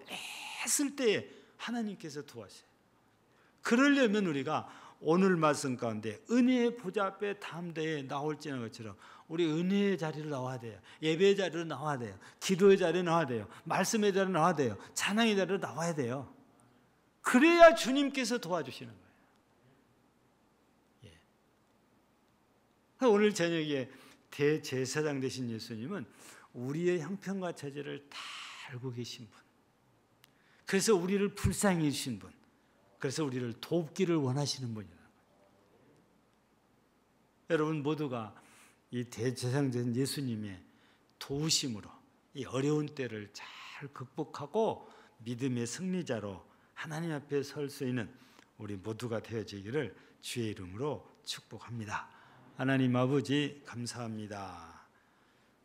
애쓸 때 하나님께서 도와주세요. 그러려면 우리가 오늘 말씀 가운데 은혜의 보좌 앞에 다음 대에 나올지는 것처럼 우리 은혜의 자리로 나와야 돼요. 예배의 자리로 나와야 돼요. 기도의 자리로 나와야 돼요. 말씀의 자리로 나와야 돼요. 찬양의 자리로 나와야 돼요. 그래야 주님께서 도와주시는 거예요. 예. 오늘 저녁에 대제사장 되신 예수님은 우리의 형편과 처지를 다 알고 계신 분, 그래서 우리를 불쌍히 해주신 분, 그래서 우리를 돕기를 원하시는 분이라는 거예요. 여러분 모두가 이 대제사장 된 예수님의 도우심으로 이 어려운 때를 잘 극복하고 믿음의 승리자로 하나님 앞에 설 수 있는 우리 모두가 되어지기를 주의 이름으로 축복합니다. 하나님 아버지 감사합니다.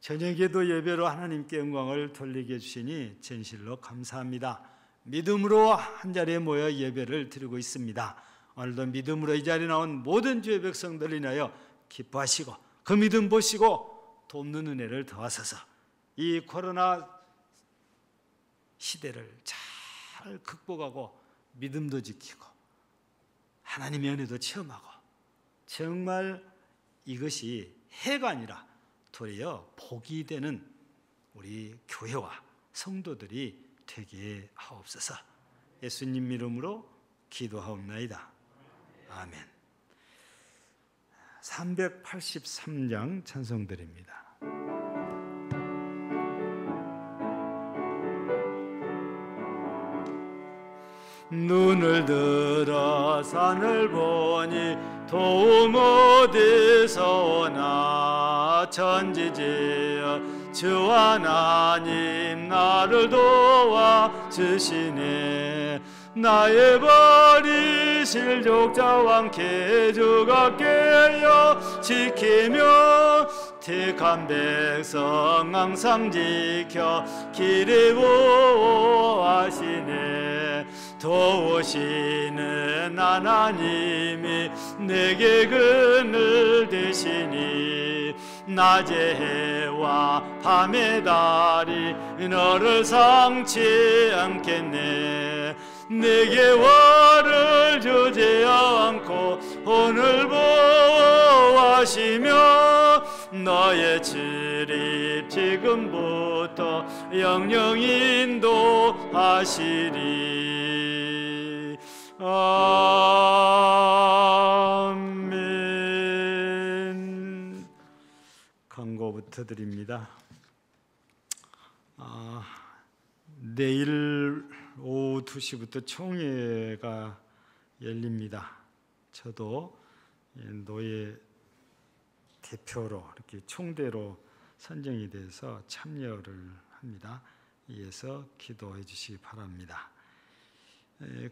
저녁에도 예배로 하나님께 영광을 돌리게 해주시니 진실로 감사합니다. 믿음으로 한 자리에 모여 예배를 드리고 있습니다. 오늘도 믿음으로 이 자리에 나온 모든 주의 백성들 인하여 기뻐하시고 그 믿음 보시고 돕는 은혜를 더하소서. 이 코로나 시대를 잘 극복하고 믿음도 지키고 하나님의 은혜도 체험하고, 정말 이것이 해가 아니라 도리어 복이 되는 우리 교회와 성도들이 되게 하옵소서. 예수님 이름으로 기도하옵나이다. 아멘. 383장 찬송드립니다. 눈을 들어 산을 보니 도움 어디서 오나, 천지지어 주 하나님 나를 도와주시네. 나의 버리실 족자왕 주가 깨어 지키며 택한 백성 항상 지켜 길에 보호하시네. 도우시는 하나님이 내게 그늘 되시니, 낮의 해와 밤의 달이 너를 상치 않겠네. 내게 화를 주지 않고 오늘 보호하시며 너의 출입 지금부터 영영 인도하시리. 아멘. 광고부터 드립니다. 내일 오후 2시부터 총회가 열립니다. 저도 노예 대표로 이렇게 총대로 선정이 돼서 참여를 합니다. 이에서 기도해 주시기 바랍니다.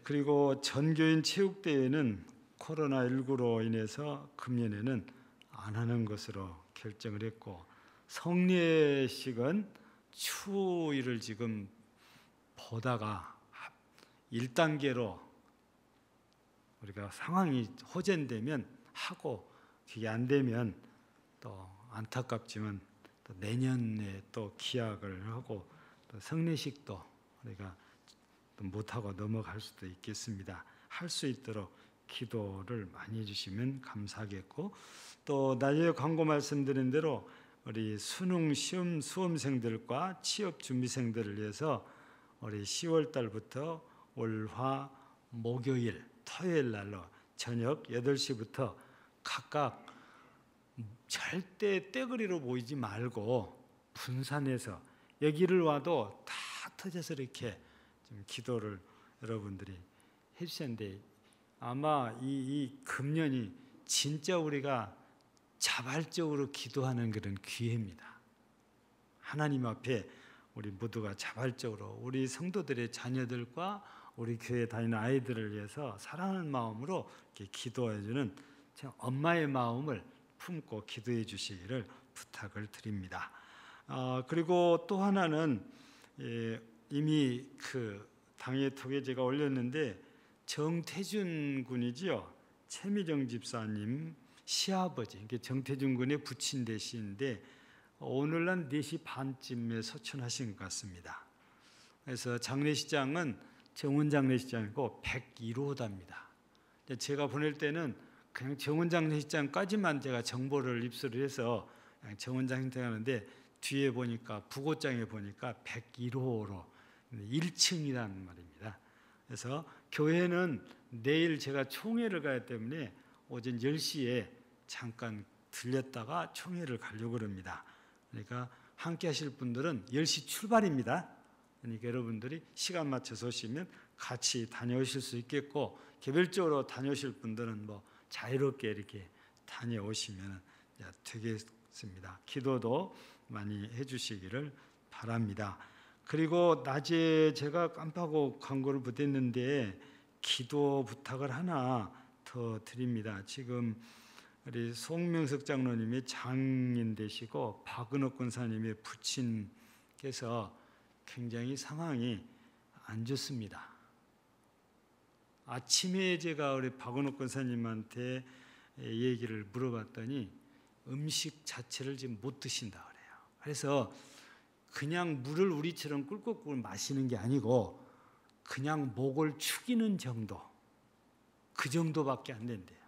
그리고 전교인 체육대회는 코로나19로 인해서 금년에는 안 하는 것으로 결정을 했고, 성례식은 추위를 지금 보다가 1단계로 우리가 상황이 호전되면 하고, 그게 안 되면 또 안타깝지만 또 내년에 또 기약을 하고 또 성례식도 우리가 또 못하고 넘어갈 수도 있겠습니다. 할 수 있도록 기도를 많이 해주시면 감사하겠고, 또 낮에 광고 말씀드린 대로 우리 수능 시험 수험생들과 취업 준비생들을 위해서 우리 10월 달부터 월화 목요일 토요일 날로 저녁 8시부터 각각 절대 떼거리로 모이지 말고 분산해서 여기를 와도 다 터져서 이렇게 좀 기도를 여러분들이 해주셨는데, 아마 이 금년이 진짜 우리가 자발적으로 기도하는 그런 기회입니다. 하나님 앞에 우리 모두가 자발적으로 우리 성도들의 자녀들과 우리 교회 다니는 아이들을 위해서 사랑하는 마음으로 이렇게 기도해주는 엄마의 마음을 품고 기도해 주시기를 부탁을 드립니다. 그리고 또 하나는 이미 그 당회톡에 제가 올렸는데, 정태준 군이지요. 최미정 집사님 시아버지, 정태준 군의 부친 되시는데 오늘날 4시 반쯤에 소천하신 것 같습니다. 그래서 장례식장은 정원 장례식장이고 101호답니다. 제가 보낼 때는 그냥 정원 장례식장까지만 제가 정보를 입수를 해서 정원 장례식장 하는데, 뒤에 보니까 부고장에 보니까 101호로 1층이라는 말입니다. 그래서 교회는 내일 제가 총회를 가야 때문에 오전 10시에 잠깐 들렸다가 총회를 가려고 합니다. 그러니까 함께 하실 분들은 10시 출발입니다. 그러니까 여러분들이 시간 맞춰서 오시면 같이 다녀오실 수 있겠고, 개별적으로 다녀오실 분들은 뭐 자유롭게 이렇게 다녀오시면 되겠습니다. 기도도 많이 해주시기를 바랍니다. 그리고 낮에 제가 깜빡하고 광고를 못했는데 기도 부탁을 하나 더 드립니다. 지금 우리 송명석 장로님이 장인 되시고 박은옥 권사님의 부친께서 굉장히 상황이 안 좋습니다. 아침에 제가 우리 박은옥 권사님한테 얘기를 물어봤더니 음식 자체를 지금 못 드신다 그래요. 그래서 그냥 물을 우리처럼 꿀꺽꿀 마시는 게 아니고 그냥 목을 축이는 정도, 그 정도밖에 안 된대요.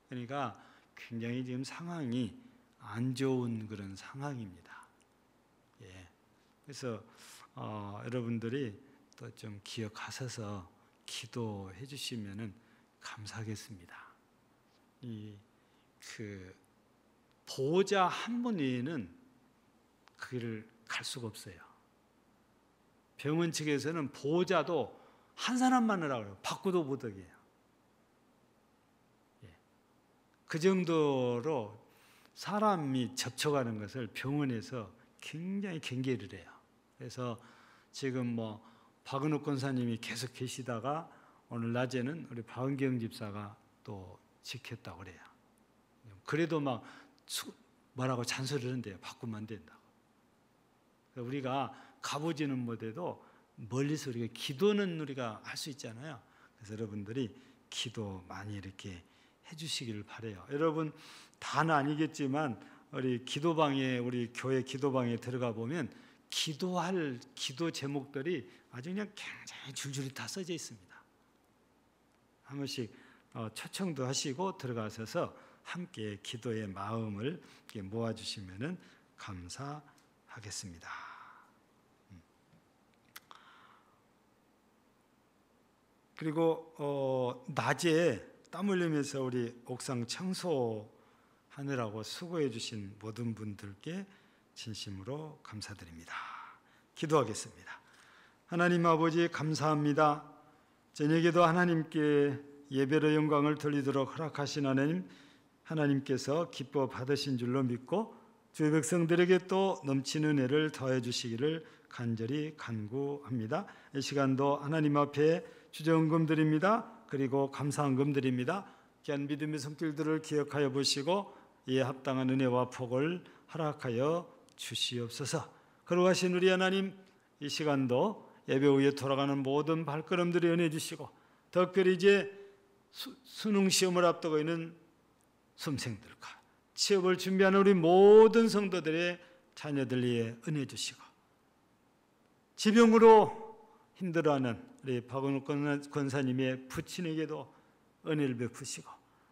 그러니까 굉장히 지금 상황이 안 좋은 그런 상황입니다. 예. 그래서 여러분들이 또 좀 기억하셔서 기도해 주시면은 감사하겠습니다. 그 보호자 한 분 외에는 그 길을 갈 수가 없어요. 병원 측에서는 보호자도 한 사람만 하라고 해요. 바꾸도 못하게 해요. 예. 그 정도로 사람이 접촉하는 것을 병원에서 굉장히 경계를 해요. 그래서 지금 뭐 박은옥 권사님이 계속 계시다가 오늘 낮에는 우리 박은경 집사가 또 지켰다고 그래요. 그래도 막 뭐라고 잔소리를 한대요. 바꾸면 안 된다고. 우리가 가보지는 못해도 멀리서 우리가 기도는 우리가 할 수 있잖아요. 그래서 여러분들이 기도 많이 이렇게 해주시기를 바라요. 여러분 다는 아니겠지만 우리 기도방에, 우리 교회 기도방에 들어가 보면 기도할 기도 제목들이 아주 그냥 굉장히 줄줄이 다 써져 있습니다. 한 번씩 초청도 하시고 들어가셔서 함께 기도의 마음을 모아주시면 감사하겠습니다. 그리고 낮에 땀 흘리면서 우리 옥상 청소하느라고 수고해 주신 모든 분들께 진심으로 감사드립니다. 기도하겠습니다. 하나님 아버지 감사합니다. 저녁에도 하나님께 예배로 영광을 돌리도록 허락하신 하나님께서 기뻐 받으신 줄로 믿고 주의 백성들에게 또 넘치는 은혜를 더해 주시기를 간절히 간구합니다. 이 시간도 하나님 앞에 주정금 드립니다. 그리고 감사한금 드립니다. 귀한 믿음의 손길들을 기억하여 보시고 이에 합당한 은혜와 복을 허락하여 주시옵소서. 거룩하신 우리 하나님, 이 시간도 예배 후에 돌아가는 모든 발걸음들이 은혜 주시고 특별히 이제 수능 시험을 앞두고 있는 수험생들과 취업을 준비하는 우리 모든 성도들의 자녀들 위해 은혜 주시고 지병으로 힘들어하는 우리 박은욱 권사님의 부친에게도 은혜를 베푸시고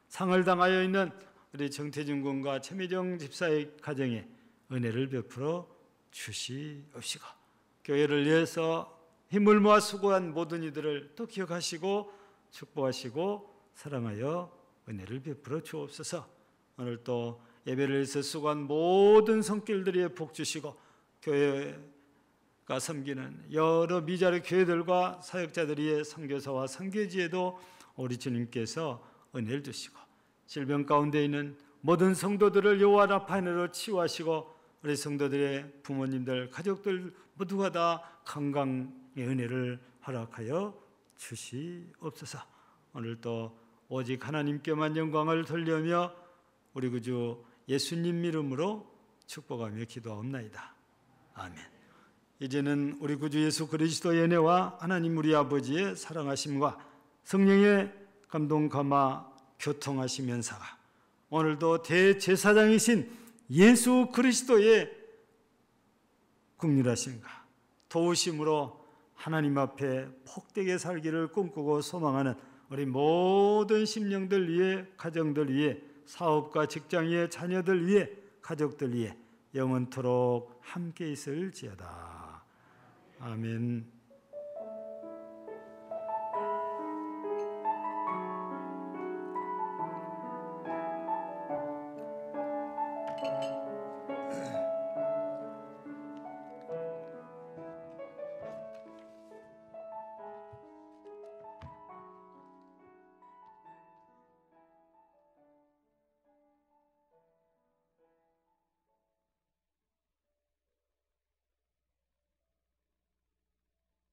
상을 당하여 있는 우리 정태준 군과 최미정 집사의 가정에 은혜를 베풀어 주시옵시고 교회를 위해서 힘을 모아 수고한 모든 이들을 또 기억하시고 축복하시고 사랑하여 은혜를 베풀어 주옵소서. 오늘 또 예배를 위해서 수고한 모든 손길들이 복 주시고 교회가 섬기는 여러 미자리 교회들과 사역자들의 선교사와 선교지에도 우리 주님께서 은혜를 주시고 질병 가운데 있는 모든 성도들을 여호와 라파인으로 치유하시고 우리 성도들의 부모님들, 가족들 모두가 다 건강의 은혜를 허락하여 주시옵소서. 오늘도 오직 하나님께만 영광을 돌려며 우리 구주 예수님 이름으로 축복하며 기도하옵나이다. 아멘. 이제는 우리 구주 예수 그리스도의 은혜와 하나님 우리 아버지의 사랑하심과 성령의 감동 감화 교통하시면서가 오늘도 대제사장이신 예수 그리스도의 긍휼하심과 도우심으로 하나님 앞에 복되게 살기를 꿈꾸고 소망하는 우리 모든 심령들 위해, 가정들 위해, 사업과 직장 위해, 자녀들 위해, 가족들 위해 영원토록 함께 있을지어다. 아멘.